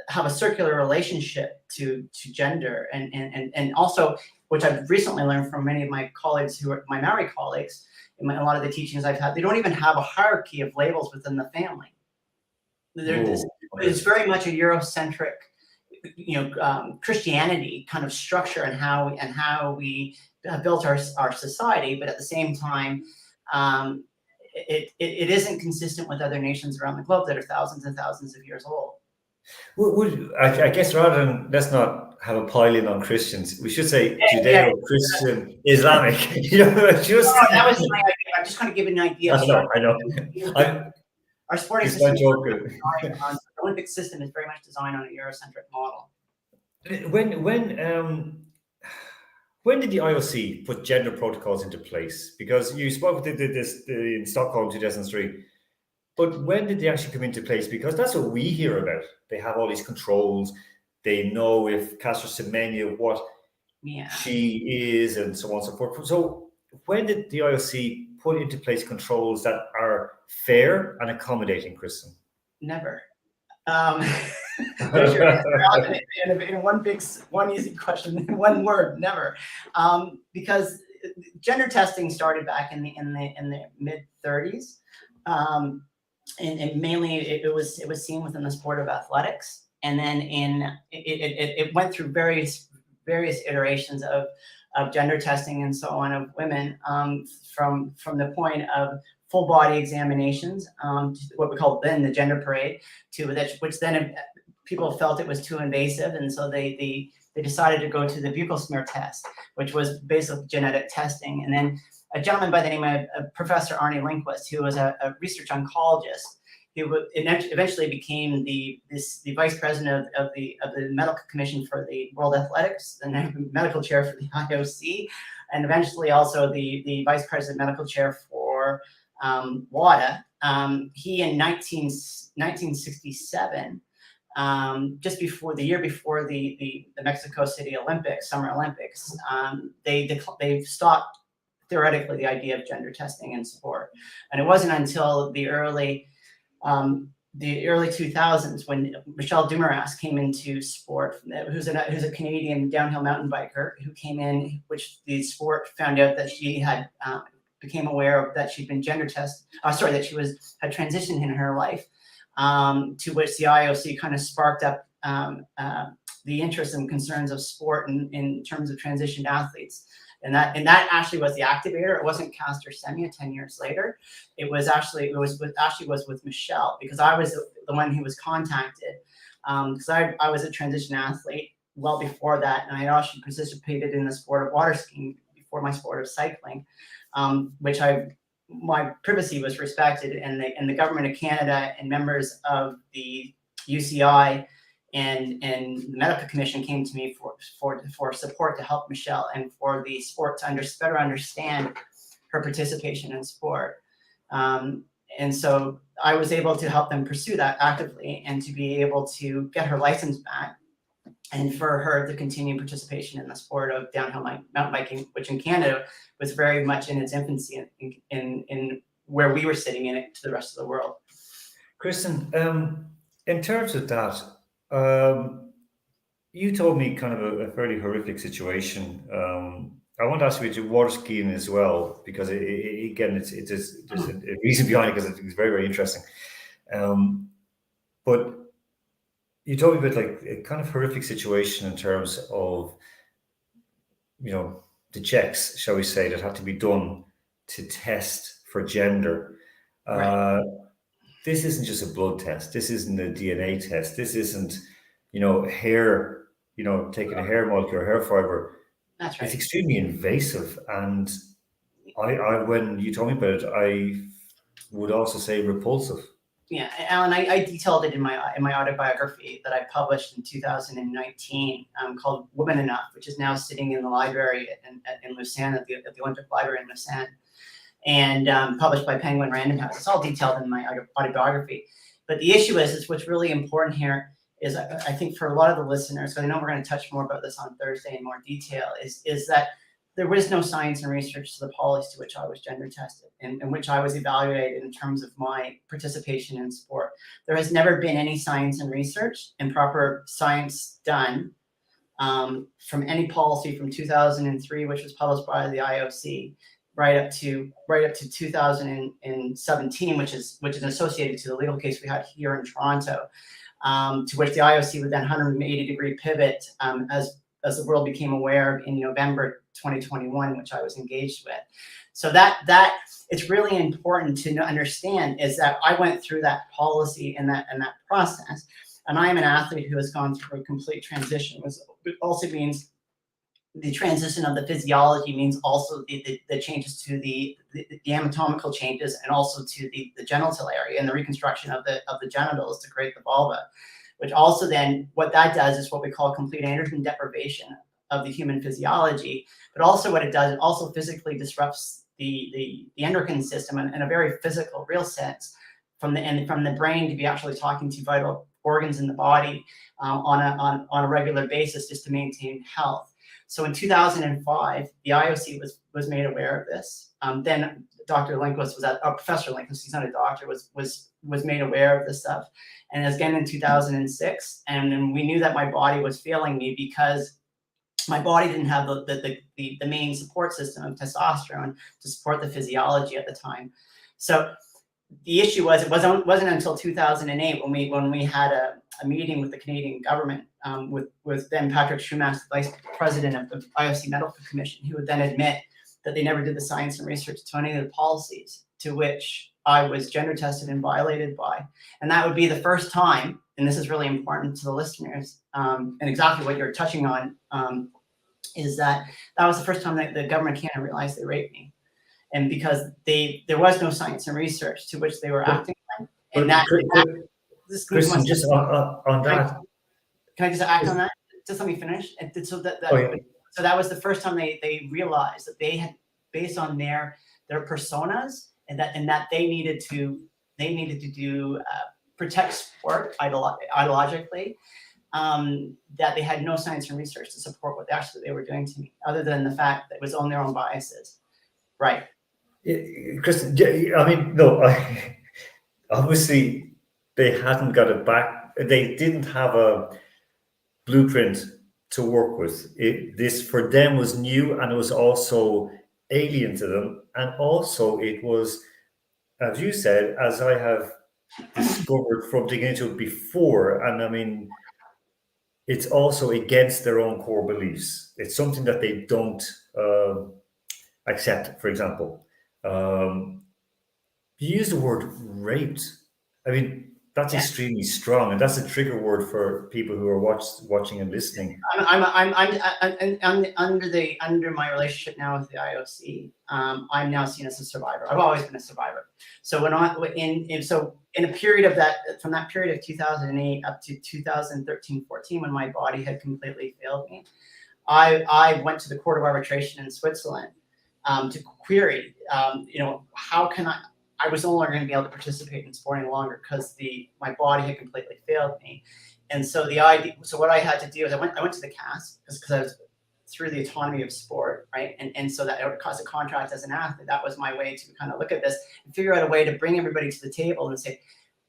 have a circular relationship to gender, and also, which I've recently learned from many of my colleagues who are my Maori colleagues, in a lot of the teachings I've had, they don't even have a hierarchy of labels within the family. It's very much a Eurocentric, Christianity kind of structure and how we built our society. But at the same time, it isn't consistent with other nations around the globe that are thousands and thousands of years old. I guess rather than let's not have a pile in on Christians, we should say Judeo-Christian Islamic. That was my idea. I'm just kind of giving an idea. I know. Our sporting system, the Olympic system is very much designed on a Eurocentric model. When did the IOC put gender protocols into place? Because you spoke in Stockholm 2003, but when did they actually come into place? Because that's what we hear about. They have all these controls. They know if Caster Semenya, what she is, and so on and so forth. So when did the IOC put into place controls that are fair and accommodating, Kristen? Never. There's your answer in one easy question, in one word, never. Because gender testing started back in the mid 30s, and mainly it was seen within the sport of athletics, and then it went through various iterations of gender testing and so on of women, from the point of full body examinations, what we call then the gender parade, which then people felt it was too invasive, and so they decided to go to the buccal smear test, which was basically genetic testing. And then a gentleman by the name of Professor Arne Lindquist, who was a research oncologist, who eventually became the vice president of the medical commission for the World Athletics, and medical chair for the IOC, and eventually also the vice president medical chair for WADA. He in 1967, just before the year before the Mexico City Olympics, Summer Olympics, they stopped theoretically the idea of gender testing in sport, and it wasn't until the early 2000s when Michelle Dumaras came into sport, who's a Canadian downhill mountain biker who came in, which the sport found out that she had became aware of that she'd been gender tested. That she had transitioned in her life, to which the IOC kind of sparked up the interest and concerns of sport in terms of transitioned athletes. And that actually was the activator. It wasn't Caster Semenya 10 years later. It was with Michelle, because I was the one who was contacted, because I was a transition athlete well before that, and I had actually participated in the sport of water skiing before my sport of cycling, which my privacy was respected, and the government of Canada and members of the UCI and the medical commission came to me for support to help Michelle and for the sport to better understand her participation in sport. And so I was able to help them pursue that actively and to be able to get her license back, and for her to continue participation in the sport of downhill mountain biking, which in Canada was very much in its infancy in where we were sitting in it to the rest of the world. Kristen, in terms of that, you told me kind of a fairly horrific situation. I want to ask you about water skiing as well, because there's a reason behind it, because it's very, very interesting. But you told me about like a kind of horrific situation in terms of, the checks, shall we say, that had to be done to test for gender. Right. This isn't just a blood test. This isn't a DNA test. This isn't, hair, taking a hair molecule or hair fiber. That's right. It's extremely invasive. And I when you told me about it, I would also say repulsive. Yeah, Alan, I detailed it in my autobiography that I published in 2019, called "Woman Enough," which is now sitting in the library in Lausanne at the Olympic Library in Lausanne, and published by Penguin Random House. It's all detailed in my autobiography. But the issue is what's really important here is, I think for a lot of the listeners, because I know we're going to touch more about this on Thursday in more detail, is that there was no science and research to the polys to which I was gender tested and in which I was evaluated in terms of my participation in sport. There has never been any science and research and proper science done from any policy from 2003, which was published by the IOC, right up to 2017, which is associated to the legal case we had here in Toronto, to which the IOC would then 180-degree pivot as the world became aware in November 2021, which I was engaged with. So that it's really important to understand is that I went through that policy and that process, and I am an athlete who has gone through a complete transition. It also means the transition of the physiology means also the changes to the anatomical changes, and also to the genital area and the reconstruction of the genitals to create the vulva, which also then what that does is what we call complete androgen deprivation of the human physiology. But also what it does, it also physically disrupts the endocrine system in a very physical, real sense, from the brain to be actually talking to vital organs in the body on a regular basis, just to maintain health. So in 2005, the IOC was made aware of this. Then Dr. Lindquist was at, Professor Lindquist, he's not a doctor, was made aware of this stuff. And again in 2006, and then we knew that my body was failing me because my body didn't have the main support system of testosterone to support the physiology at the time. So the issue was, it wasn't until 2008 when we had a meeting with the Canadian government, with then Patrick Schumacher, the vice president of the IOC Medical Commission, who would then admit that they never did the science and research to any of the policies to which I was gender tested and violated by. And that would be the first time, and this is really important to the listeners, and exactly what you're touching on, is that was the first time that the government of Canada realized they raped me. And because there was no science and research to which they were acting on. And Kristen, just on that. Can I just act on that? Just let me finish. So that was the first time they realized that they had, based on their personas, and that they needed to do protect sport ideologically, that they had no science and research to support what actually they were doing to me, other than the fact that it was on their own biases. Right. Kristen, I mean, no, obviously they hadn't got it back. They didn't have a blueprint to work with. This for them was new, and it was also alien to them. And also it was, as you said, as I have discovered from digging into it before, and I mean, it's also against their own core beliefs. It's something that they don't accept. For example, you use the word raped. I mean, that's extremely strong, and that's a trigger word for people who are watching and listening. I'm under my relationship now with the IOC. I'm now seen as a survivor. I've always been a survivor. So in a period of that, from that period of 2008 up to 2013-14, when my body had completely failed me, I went to the Court of Arbitration in Switzerland to query, how can I was no longer going to be able to participate in sport any longer because my body had completely failed me. And so what I had to do is I went to the CAS because I was through the autonomy of sport, right? And so that it would cause a contract as an athlete. That was my way to kind of look at this and figure out a way to bring everybody to the table and say,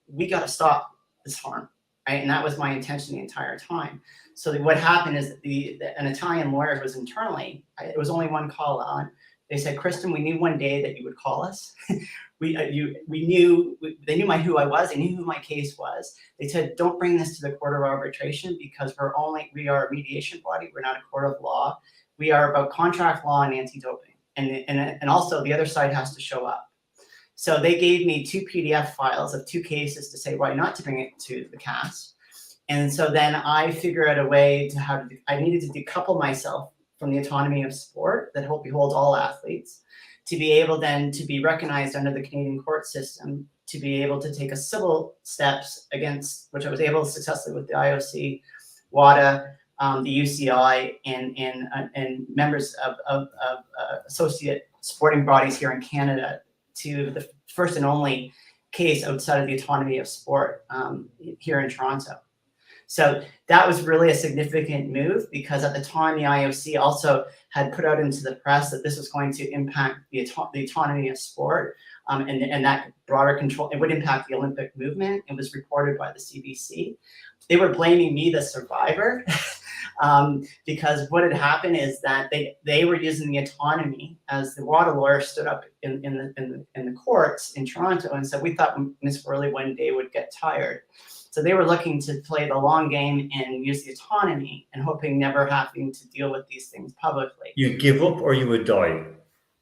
we got to stop this harm, right? And that was my intention the entire time. So what happened is an Italian lawyer was internally, it was only one call on. They said, Kristen, we knew one day that you would call us. They knew who I was. They knew who my case was. They said, don't bring this to the Court of Arbitration because we are a mediation body. We're not a court of law. We are about contract law and anti-doping. And also the other side has to show up. So they gave me 2 PDF files of 2 cases to say why not to bring it to the CAS. And so then I figured out a way I needed to decouple myself from the autonomy of sport that beholds all athletes, to be able then to be recognized under the Canadian court system, to be able to take a civil steps against, which I was able to successfully with the IOC, WADA, the UCI, and members of associate sporting bodies here in Canada, to the first and only case outside of the autonomy of sport here in Toronto. So that was really a significant move because at the time the IOC also had put out into the press that this was going to impact the autonomy of sport, and that broader control, it would impact the Olympic movement. It was reported by the CBC. They were blaming me, the survivor, because what had happened is that they were using the autonomy as the WADA lawyer stood up in the courts in Toronto and said, we thought Ms. Worley one day would get tired. So they were looking to play the long game and use the autonomy and hoping never having to deal with these things publicly. You give up or you would die?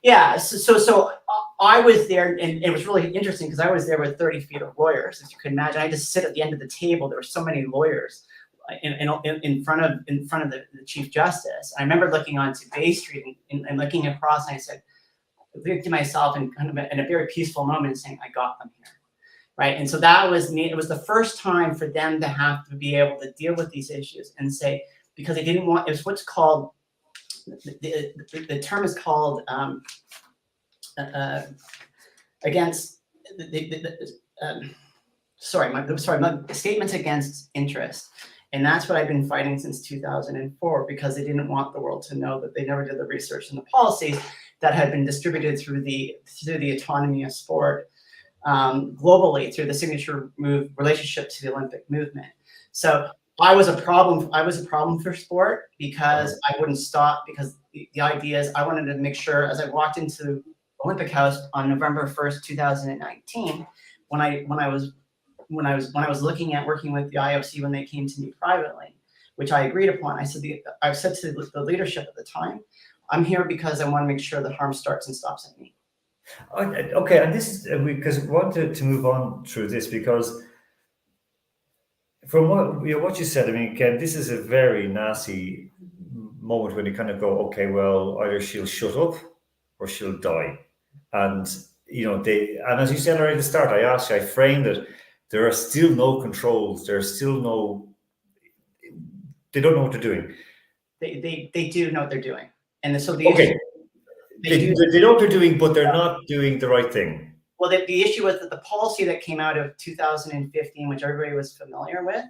Yeah, so I was there, and it was really interesting because I was there with 30 feet of lawyers. As you can imagine, I had to sit at the end of the table. There were so many lawyers in front of the Chief Justice. I remember looking onto Bay Street and looking across, and I said, thinking to myself in kind of in a very peaceful moment, saying, I got them here. Right. And so that was me. It was the first time for them to have to be able to deal with these issues and say, because they didn't want, it was what's called, the term is called against, my statements against interest. And that's what I've been fighting since 2004, because they didn't want the world to know that they never did the research and the policies. that had been distributed through the autonomy of sport globally through the signature move relationship to the Olympic movement. So I was a problem for sport because I wouldn't stop, because the idea is I wanted to make sure as I walked into Olympic House on November 1st, 2019, when I was looking at working with the IOC when they came to me privately, which I agreed upon. I said to the leadership at the time, I'm here because I want to make sure that harm starts and stops at me. Okay, and this is because we want to move on through this, because from what you said, I mean, again, this is a very nasty moment when you kind of go, okay, well, either she'll shut up or she'll die. And and as you said right at the start, I framed it, there are still no controls, there's still no, they don't know what they're doing. They do know what they're doing. And so the okay. issue, they know what they're doing, but they're not doing the right thing. Well, the issue was that the policy that came out of 2015, which everybody was familiar with,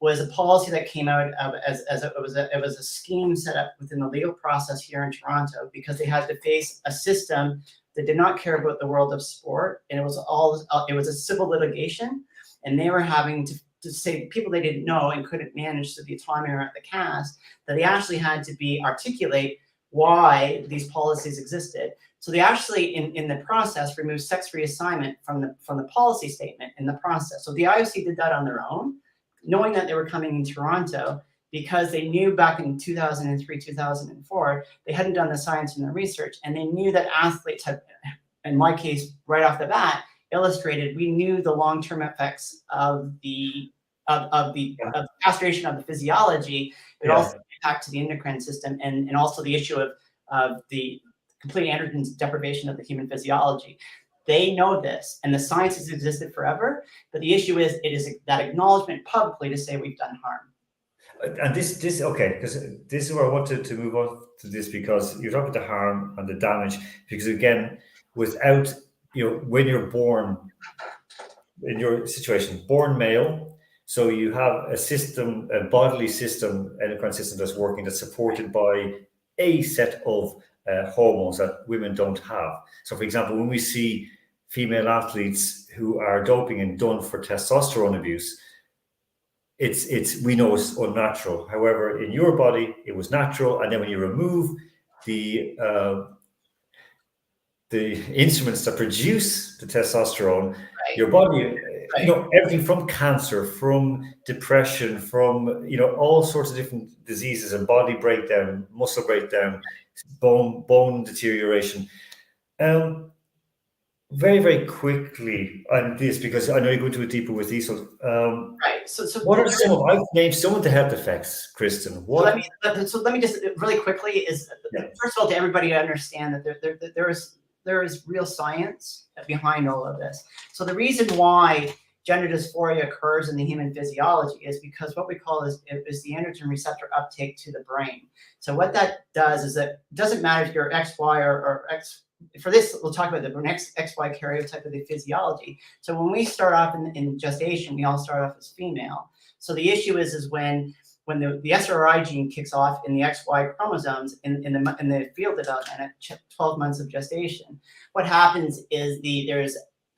was a policy that came out of it was a scheme set up within the legal process here in Toronto, because they had to face a system that did not care about the world of sport, and it was a civil litigation, and they were having to say people they didn't know and couldn't manage through the autonomy or at the cast, that they actually had to articulate why these policies existed. So they actually, in the process, removed sex reassignment from the policy statement in the process. So the IOC did that on their own, knowing that they were coming in Toronto, because they knew back in 2003, 2004, they hadn't done the science and the research, and they knew that athletes had, in my case, right off the bat, illustrated, we knew the long-term effects of the castration of the physiology. It also impact to the endocrine system, and also the issue of the complete androgen deprivation of the human physiology. They know this, and the science has existed forever, but the issue is, it is that acknowledgement publicly to say we've done harm. And this okay, because this is where I wanted to move on to this, because you're talking about the harm and the damage, because again, without, when you're born, in your situation, born male, so you have a system, a bodily system, endocrine system that's working, that's supported by a set of hormones that women don't have. So, for example, when we see female athletes who are doping and done for testosterone abuse, we know it's unnatural. However, in your body, it was natural, and then when you remove the instruments that produce the testosterone, your body, everything from cancer, from depression, from all sorts of different diseases and body breakdown, muscle breakdown, bone deterioration. Very, very quickly on this, because I know you're going to go deeper with these. So, So what are some of, I've named some of the health effects, Kristen. What? So let me just really quickly first of all, to everybody understand that there is real science behind all of this. So the reason why gender dysphoria occurs in the human physiology is because what we call is the androgen receptor uptake to the brain. So what that does is that it doesn't matter if you're XY or X. For this, we'll talk about the next XY karyotype of the physiology. So when we start off in gestation, we all start off as female. So the issue is when the SRI gene kicks off in the XY chromosomes in the field development at 12 months of gestation, what happens is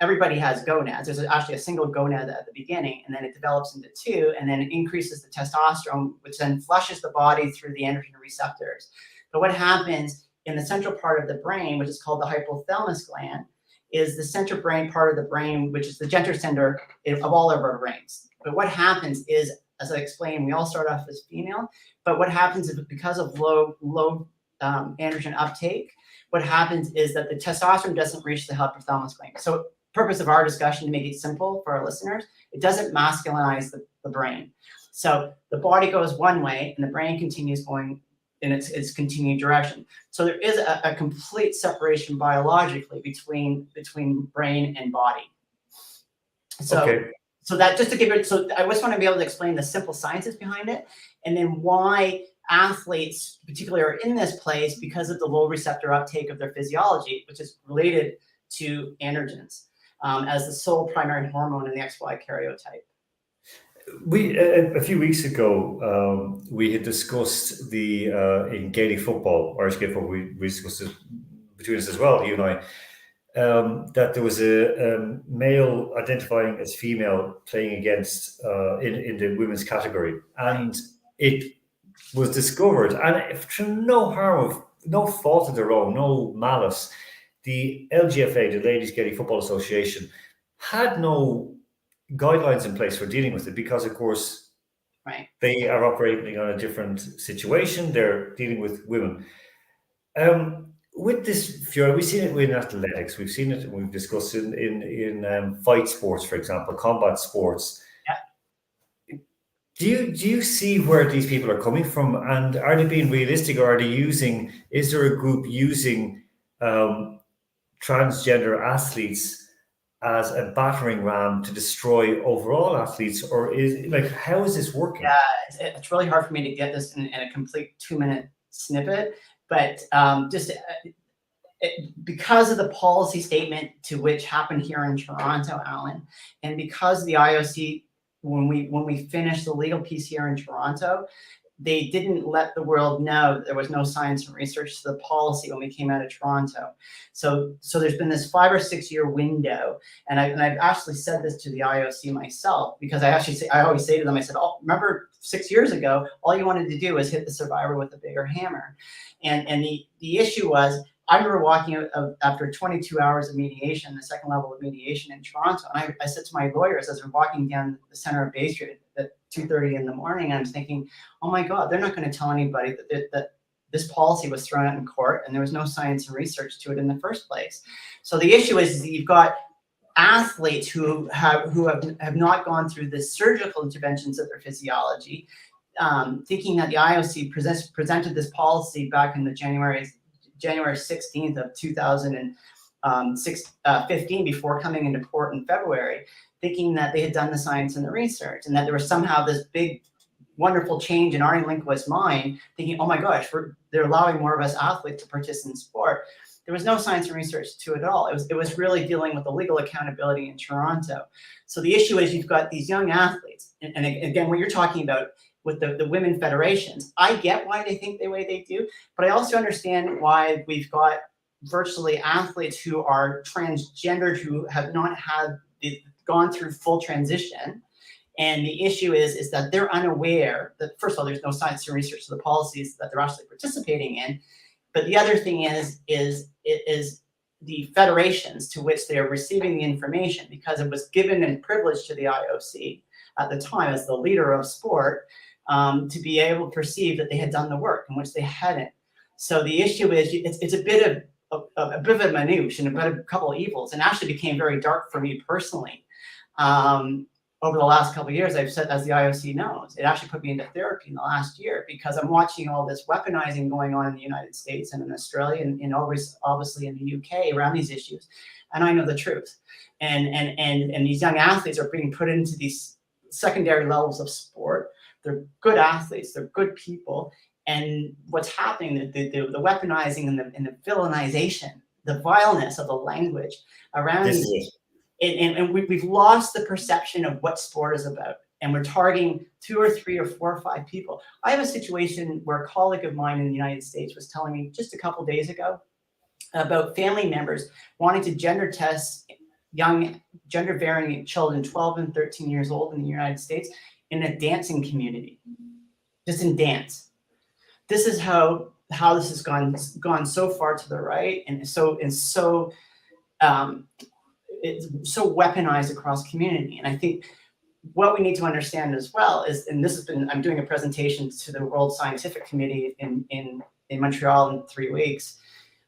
everybody has gonads. There's actually a single gonad at the beginning, and then it develops into two, and then it increases the testosterone, which then flushes the body through the androgen receptors. But what happens in the central part of the brain, which is called the hypothalamus gland, is the center brain part of the brain, which is the gender center of all of our brains. But what happens is, as I explained, we all start off as female, but what happens is because of low androgen uptake, what happens is that the testosterone doesn't reach the hypothalamus gland. So purpose of our discussion, to make it simple for our listeners, it doesn't masculinize the brain. So the body goes one way and the brain continues going in its continued direction. So there is a complete separation biologically between brain and body. So, okay. So that just to give it, so I just want to be able to explain the simple sciences behind it, and then why athletes particularly are in this place because of the low receptor uptake of their physiology, which is related to androgens as the sole primary hormone in the XY karyotype. We a few weeks ago we had discussed in Gaelic football, Irish Gaelic football. We discussed it between us as well, you and I, that there was a male identifying as female playing against in the women's category, and it was discovered, and through no harm of no fault of their own, no malice, the LGFA, the Ladies Gaelic Football Association, had no guidelines in place for dealing with it because, of course, they are operating on a different situation. They're dealing with women. With this, Fiona, we've seen it in athletics. We've seen it. We've discussed it in fight sports, for example, combat sports. Yeah. Do you see where these people are coming from, and are they being realistic, or are they using? Is there a group using transgender athletes as a battering ram to destroy overall athletes, or how is this working? Yeah, it's really hard for me to get this in a complete 2-minute snippet, but because of the policy statement to which happened here in Toronto, Alan, and because the IOC, when we finished the legal piece here in Toronto, they didn't let the world know that there was no science and research to the policy when we came out of Toronto. So there's been this 5 or 6 year window, and I've actually said this to the IOC myself, because I always say to them, I said, oh, remember 6 years ago, all you wanted to do was hit the survivor with a bigger hammer. And the issue was, I remember walking out after 22 hours of mediation, the second level of mediation in Toronto, and I said to my lawyers as we're walking down the center of Bay Street at 2:30 in the morning, I was thinking, oh my God, they're not going to tell anybody that this policy was thrown out in court and there was no science and research to it in the first place. So the issue is that you've got athletes who have not gone through the surgical interventions of their physiology, thinking that the IOC presented this policy back in the January 16th of 2015 before coming into court in February, thinking that they had done the science and the research, and that there was somehow this big, wonderful change in Arnie Lindquist's mind, thinking, oh my gosh, they're allowing more of us athletes to participate in sport. There was no science and research to it at all. It was really dealing with the legal accountability in Toronto. So the issue is you've got these young athletes, and again, what you're talking about with the women federations, I get why they think the way they do, but I also understand why we've got virtually athletes who are transgendered, who have not gone through full transition. And the issue is that they're unaware that, first of all, there's no science and research to the policies that they're actually participating in. But the other thing is the federations to which they are receiving the information, because it was given in privilege to the IOC at the time as the leader of sport, to be able to perceive that they had done the work, in which they hadn't. So the issue is it's a bit of a minutiae and a couple of evils, and actually became very dark for me personally. Over the last couple of years, I've said, as the IOC knows, it actually put me into therapy in the last year, because I'm watching all this weaponizing going on in the United States and in Australia and obviously in the UK around these issues. And I know the truth. And these young athletes are being put into these secondary levels of sport. They're good athletes, they're good people. And what's happening, the weaponizing and the villainization, the vileness of the language around these. And we've lost the perception of what sport is about. And we're targeting 2 or 3 or 4 or 5 people. I have a situation where a colleague of mine in the United States was telling me just a couple days ago about family members wanting to gender test young gender varying children 12 and 13 years old in the United States in a dancing community, just in dance. This is how this has gone so far to the right, and so it's so weaponized across community. And I think what we need to understand as well is, and this has been, I'm doing a presentation to the World Scientific Committee in Montreal in 3 weeks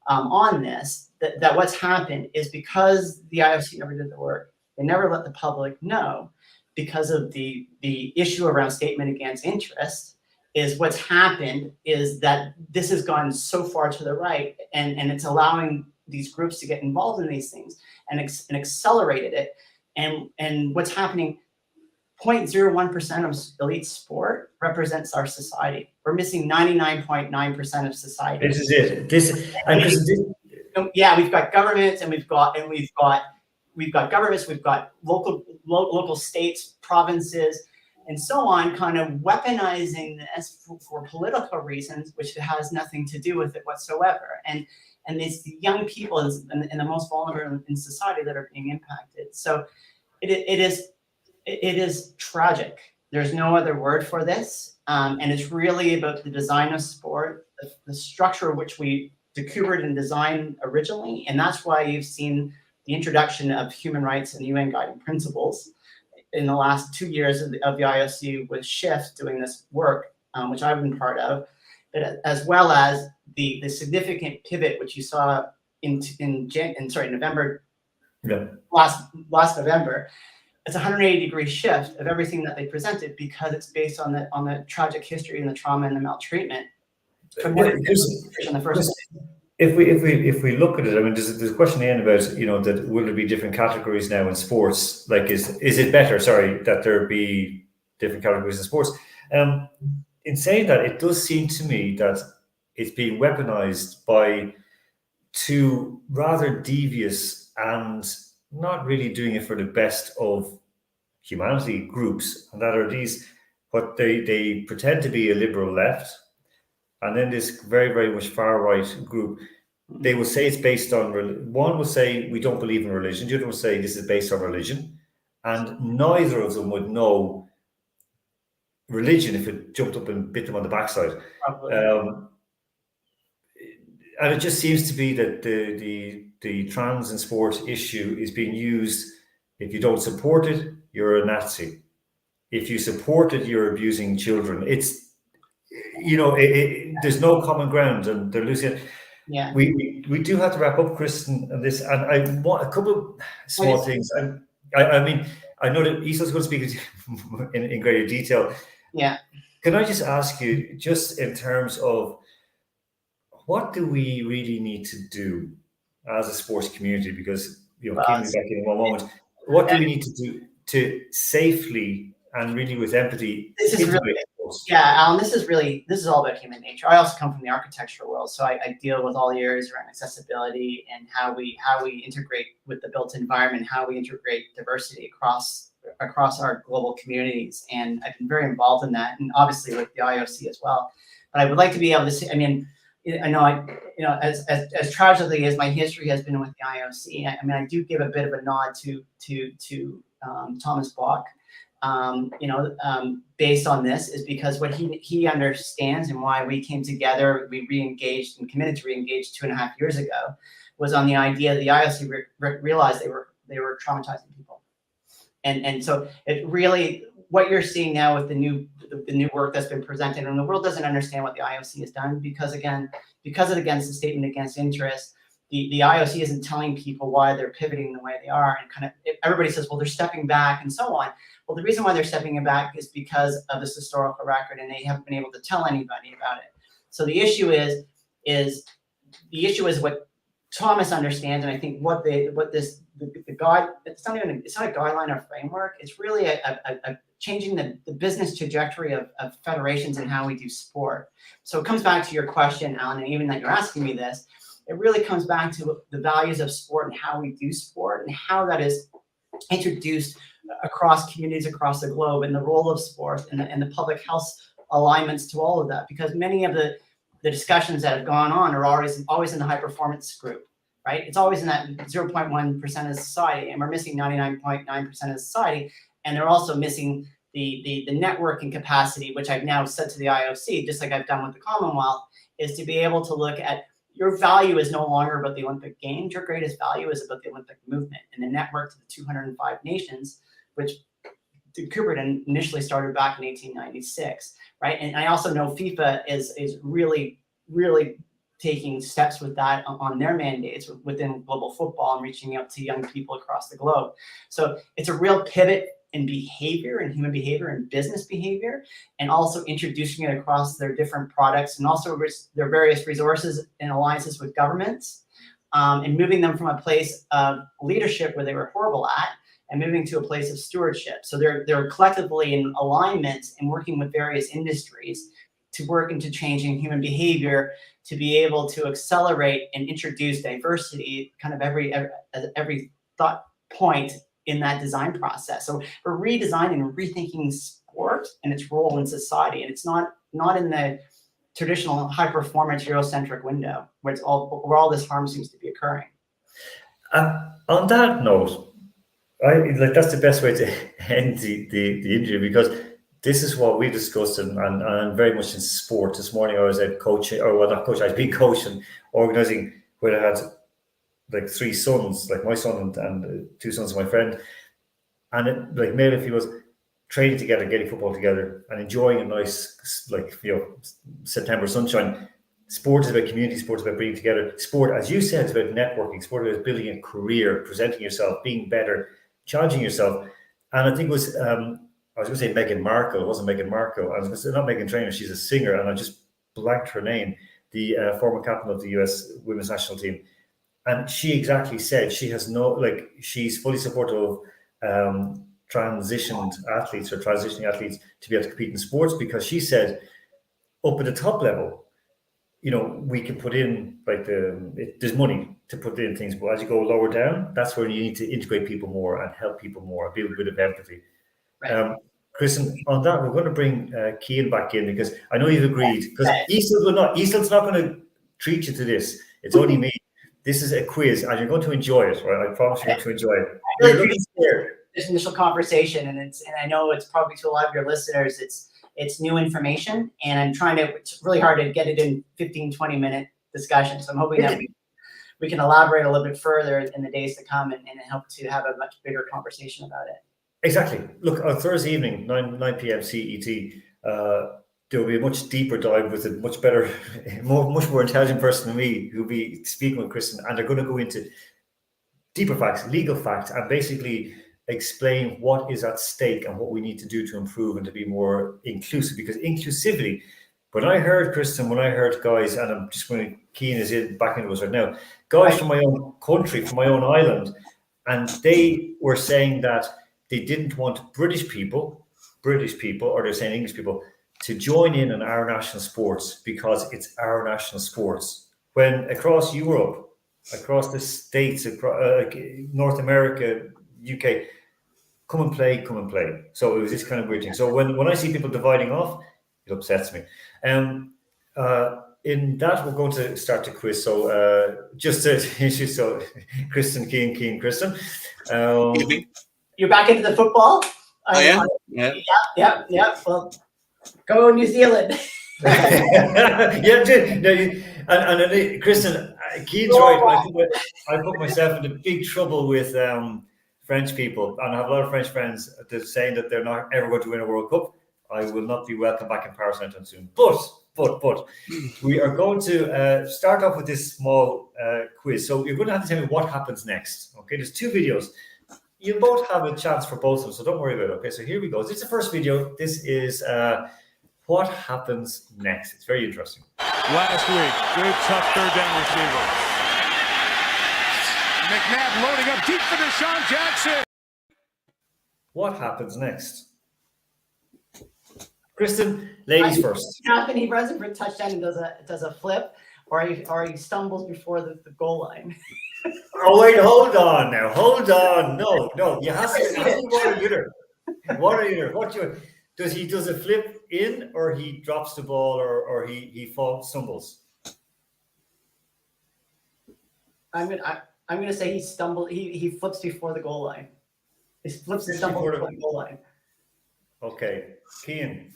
on this, that what's happened is because the IOC never did the work, they never let the public know, because of the issue around statement against interest, is what's happened is that this has gone so far to the right, and it's allowing these groups to get involved in these things and accelerated it. And what's happening, 0.01% of elite sport represents our society. We're missing 99.9% of society. This is it. Yeah, we've got governments, and we've got governments, we've got local states, provinces, and so on, kind of weaponizing this for political reasons, which has nothing to do with it whatsoever. And it's the young people and the most vulnerable in society that are being impacted. So it is tragic. There's no other word for this. And it's really about the design of sport, the structure which we decoupled and designed originally. And that's why you've seen the introduction of human rights and UN guiding principles in the last 2 years of the IOC, with Shift doing this work, which I've been part of, but as well as the significant pivot which you saw in November, last November. It's a 180-degree shift of everything that they presented, because it's based on the tragic history and the trauma and the maltreatment from in the first place. If we look at it, I mean, there's a question in about, that will there be different categories now in sports? Like, is it better, that there be different categories in sports? In saying that, it does seem to me that it's being weaponized by two rather devious and not really doing it for the best of humanity groups, and that are these, what they pretend to be a liberal left, and then this very, very much far right group. They will say it's based on, one will say we don't believe in religion, the other will say this is based on religion, and neither of them would know religion if it jumped up and bit them on the backside. And it just seems to be that the trans and sport issue is being used. If you don't support it, you're a Nazi. If you support it, you're abusing children. It's, there's no common ground, and they're losing it. Yeah. We do have to wrap up, Kristen, on this, and I want a couple of small things. I mean, I know that Isa's going to speak in greater detail. Yeah. Can I just ask you, just in terms of, what do we really need to do as a sports community? Because, keep me back in one moment. What do we need to do to safely and really with empathy? This is really, Alan, this is all about human nature. I also come from the architectural world, so I deal with all the areas around accessibility and how we integrate with the built environment, how we integrate diversity across our global communities. And I've been very involved in that, and obviously with the IOC as well. But I would like to be able to see, I mean, I know, as tragically as my history has been with the IOC, I do give a bit of a nod to Thomas Bach, based on this, is because what he understands and why we came together, we re-engaged and committed to re-engage 2.5 years ago, was on the idea that the IOC realized they were traumatizing people, and so it really, what you're seeing now with the new work that's been presented, and the world doesn't understand what the IOC has done, because it against the statement against interest, the IOC isn't telling people why they're pivoting the way they are, and kind of everybody says, well, they're stepping back and so on. Well, the reason why they're stepping back is because of this historical record, and they haven't been able to tell anybody about it. So the issue is what Thomas understands, and I think the guide, it's not a guideline or framework. It's really a changing the business trajectory of federations and how we do sport. So it comes back to your question, Alan, and even that you're asking me this, it really comes back to the values of sport and how we do sport and how that is introduced across communities across the globe, and the role of sport and the public health alignments to all of that, because many of the discussions that have gone on are always in the high performance group, right? It's always in that 0.1% of society, and we're missing 99.9% of society, and they're also missing the networking capacity, which I've now said to the IOC, just like I've done with the Commonwealth, is to be able to look at your value is no longer about the Olympic Games. Your greatest value is about the Olympic movement and the network to the 205 nations, which Cooper initially started back in 1896, right? And I also know FIFA is really, really taking steps with that on their mandates within global football and reaching out to young people across the globe. So it's a real pivot in behavior and human behavior and business behavior, and also introducing it across their different products and also their various resources and alliances with governments, and moving them from a place of leadership where they were horrible at and moving to a place of stewardship. So they're collectively in alignment and working with various industries to work into changing human behavior, to be able to accelerate and introduce diversity kind of every thought point in that design process. So we're redesigning and rethinking sport sport and its role in society, and it's not in the traditional high performance Eurocentric window where all this harm seems to be occurring. On that note, that's the best way to end the interview, because this is what we discussed, and I'm very much in sport. This morning I was at coaching, or well, not coaching, I was being coached and organising, where I had like 3 sons, like my son and 2 sons of my friend, and it, like male and females, training together, getting football together, and enjoying a nice, like, September sunshine. Sport is about community. Sport is about bringing together. Sport, as you said, is about networking. Sport is about building a career, presenting yourself, being better, challenging yourself. And I think it was, I was going to say Meghan Markle. It wasn't Meghan Markle. I was going to say, not Meghan Trainor. She's a singer, and I just blanked her name. The former captain of the US women's national team. And she exactly said she has she's fully supportive of transitioning athletes to be able to compete in sports, because she said up at the top level, we can put in there's money to put in things, but as you go lower down, that's where you need to integrate people more and help people more, build a bit of empathy. Right. Kristen, on that, we're going to bring Cian back in, because I know you've agreed, because Eastland's not going to treat you to this. It's only me. This is a quiz, and you're going to enjoy it, right? I promise you're going to enjoy it. You're looking scared. This initial conversation, and I know it's probably to a lot of your listeners, it's new information, and it's really hard to get it in 15-20 minute discussion. So I'm hoping that we can elaborate a little bit further in the days to come and help to have a much bigger conversation about it. Exactly. Look, on Thursday evening, 9 p.m. CET, there will be a much deeper dive with a much better, much more intelligent person than me, who'll be speaking with Kristen, and they're going to go into deeper facts, legal facts, and basically explain what is at stake and what we need to do to improve and to be more inclusive. Because inclusivity, when I heard guys, and I'm just going to Cian is back into us right now, guys from my own country, from my own island, and they were saying that they didn't want British people, or they're saying English people, to join in on our national sports because it's our national sports. When across Europe, across the States, across North America, UK, come and play. So it was this kind of weird thing. So when I see people dividing off, it upsets me. In that, we're going to start the quiz. So just to introduce, so Kristen, Cian, Kristen. You're back into the football? I am. Yeah. Well, go New Zealand. And Kristen, Cian's right. I put myself into big trouble with French people, and I have a lot of French friends that are saying that they're not ever going to win a World Cup. I will not be welcome back in Paris anytime soon. But we are going to start off with this small quiz. So you're going to have to tell me what happens next. Okay, there's 2 videos. You both have a chance for both of them, so don't worry about it. Okay, so here we go. This is the first video. This is what happens next. It's very interesting. Last week, good tough third down receiver. McNabb loading up deep for Deshaun Jackson. What happens next? Kristen, ladies first. When he runs it for a touchdown and does a flip, or he stumbles before the goal line. Oh wait, hold on now. Hold on. No. You have to one or the other. Does he does a flip in, or he drops the ball, or he stumbles? I'm gonna say he stumbled. He flips before the goal line. He flips and stumbles before the goal line. Okay, Cian.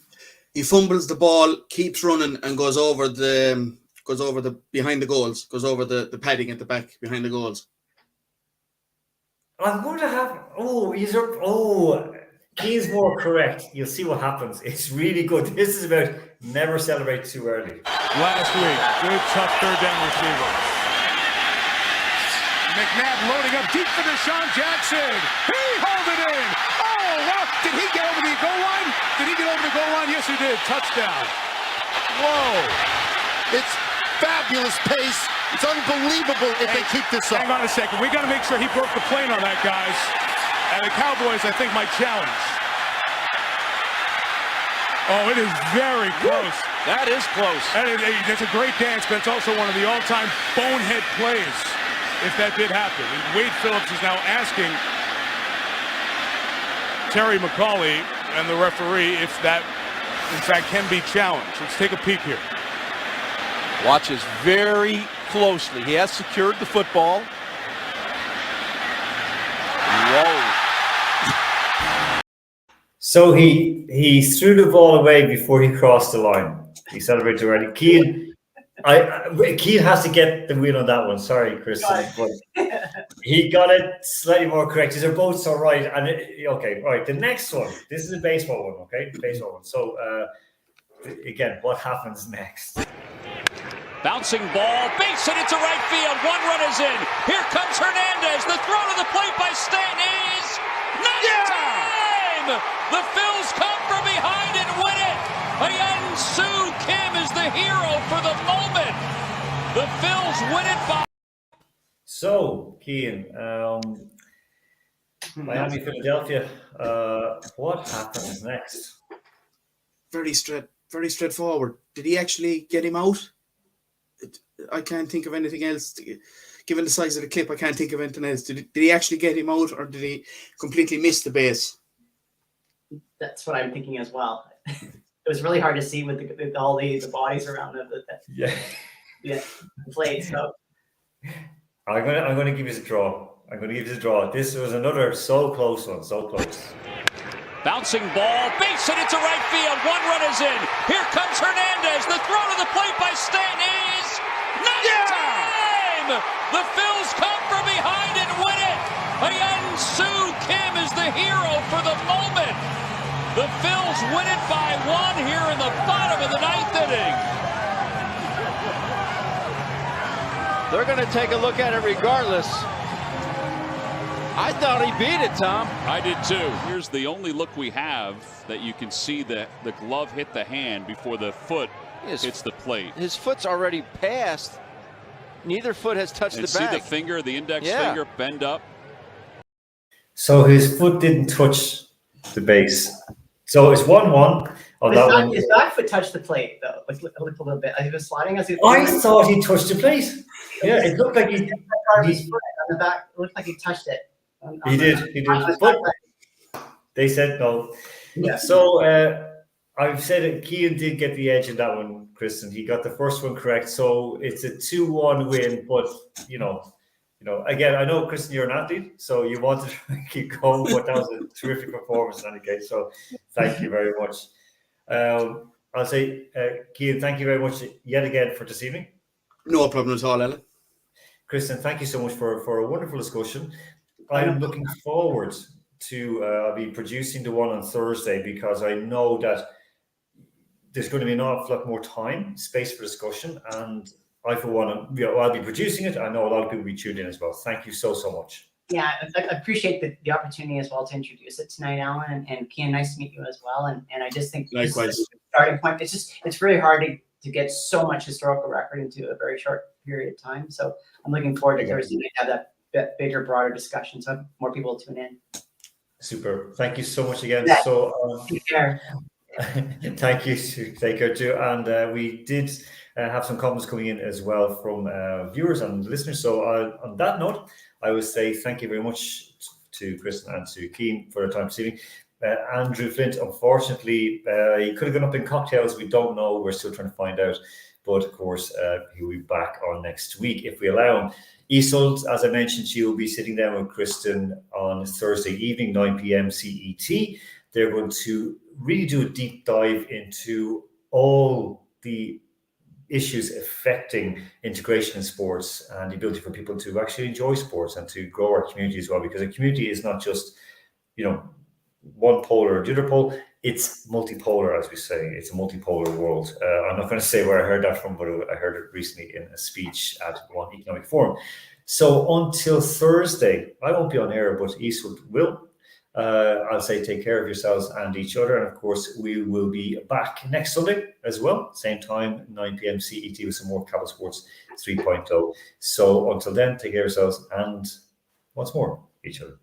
He fumbles the ball, keeps running, and goes over the behind the goals, goes over the padding at the back behind the goals. I'm going to have Cian's more correct. You'll see what happens. It's really good. This is about never celebrate too early. Last week, good tough third down receiver. McNabb loading up deep for Deshaun Jackson. He hauled it in. Oh, wow. Did he get over the goal line? Yes, he did. Touchdown. Whoa. It's fabulous pace. It's unbelievable if they keep this up. Hang on a second. We got to make sure he broke the plane on that, guys. And the Cowboys, I think, might challenge. Oh, it is very close. That is close. It's a great dance, but it's also one of the all-time bonehead plays, if that did happen. And Wade Phillips is now asking Terry McAulay and the referee if that, in fact, can be challenged. Let's take a peek here. Watches very closely. He has secured the football. Whoa. So he threw the ball away before he crossed the line. He celebrated already. Keane has to get the win on that one. Sorry, Kristen, but he got it slightly more correct. These are both so right. And okay, right. The next one. This is a baseball one. Okay, baseball one. So again, what happens next? Bouncing ball, base hit into right field. One run is in. Here comes Hernandez. The throw to the plate by Stanton is not in time. The Phils come from behind and win it. Hyun Soo Kim is the hero for the moment. The Phils win it by. So, Keane, Miami, Philadelphia. What happens next? Very straightforward. Did he actually get him out? I can't think of anything else. Given the size of the clip, I can't think of anything else. Did he actually get him out, or did he completely miss the base? That's what I'm thinking as well. It was really hard to see with all the bodies around the plate. So I'm gonna give you a draw. This was another so close one, so close. Bouncing ball, base hit into right field. One run is in. Here comes Hernandez. The throw to the plate by Stanton is not in time. The Phils come from behind and win it. Hyun Soo Kim is the hero for the moment. The Phils win it by one here in the bottom of the ninth inning. They're going to take a look at it regardless. I thought he beat it, Tom. I did too. Here's the only look we have that you can see the glove hit the hand before the foot hits the plate. His foot's already passed. Neither foot has touched the bag. See the finger, the index finger bend up. So his foot didn't touch the base. So it's 1-1 on that one. His back foot touched the plate though, like a little bit. He was sliding as he. I thought he touched the plate. Yeah, it looked like he on the back. It looked like he touched it. He did. But they said no. Yeah. So I've said it. Keane did get the edge in that one, Kristen. He got the first one correct. So it's a 2-1 win. But you know, again, I know, Kristen, you're an athlete, so you wanted to keep going, but that was a terrific performance in any case. So thank you very much. I'll say, Keane, thank you very much yet again for this evening. No problem at all, Ellen. Kristen, thank you so much for a wonderful discussion. I'm looking forward to I'll be producing the one on Thursday, because I know that there's going to be an awful lot more space for discussion, and I, for one, I'll be producing it. I know a lot of people will be tuned in as well. Thank you so much. Yeah, I appreciate the opportunity as well to introduce it tonight, Alan, and Keane, nice to meet you as well. And I just think likewise. This is a starting point. It's really hard to get so much historical record into a very short period of time. So I'm looking forward to Thursday night to have that bigger, broader discussion, so more people will tune in. Super. Thank you so much again. Yeah. So take care. Thank you. Take care too. And we did have some comments coming in as well from viewers and listeners. So on that note, I would say thank you very much to Kristen and to Keane for their time this evening. Andrew Flint, unfortunately, he could have gone up in cocktails. We don't know. We're still trying to find out. But of course, he'll be back on next week if we allow him. Isolde, as I mentioned, she will be sitting down with Kristen on Thursday evening, 9 p.m. CET. They're going to really do a deep dive into all the issues affecting integration in sports and the ability for people to actually enjoy sports and to grow our community as well, because a community is not just, one pole or the other pole. It's multipolar, as we say. It's a multipolar world. I'm not going to say where I heard that from, but I heard it recently in a speech at one economic forum. So until Thursday, I won't be on air, but Eastwood will. I'll say take care of yourselves and each other. And of course, we will be back next Sunday as well. Same time, 9 p.m. CET with some more Capital Sports 3.0. So until then, take care of yourselves and once more, each other.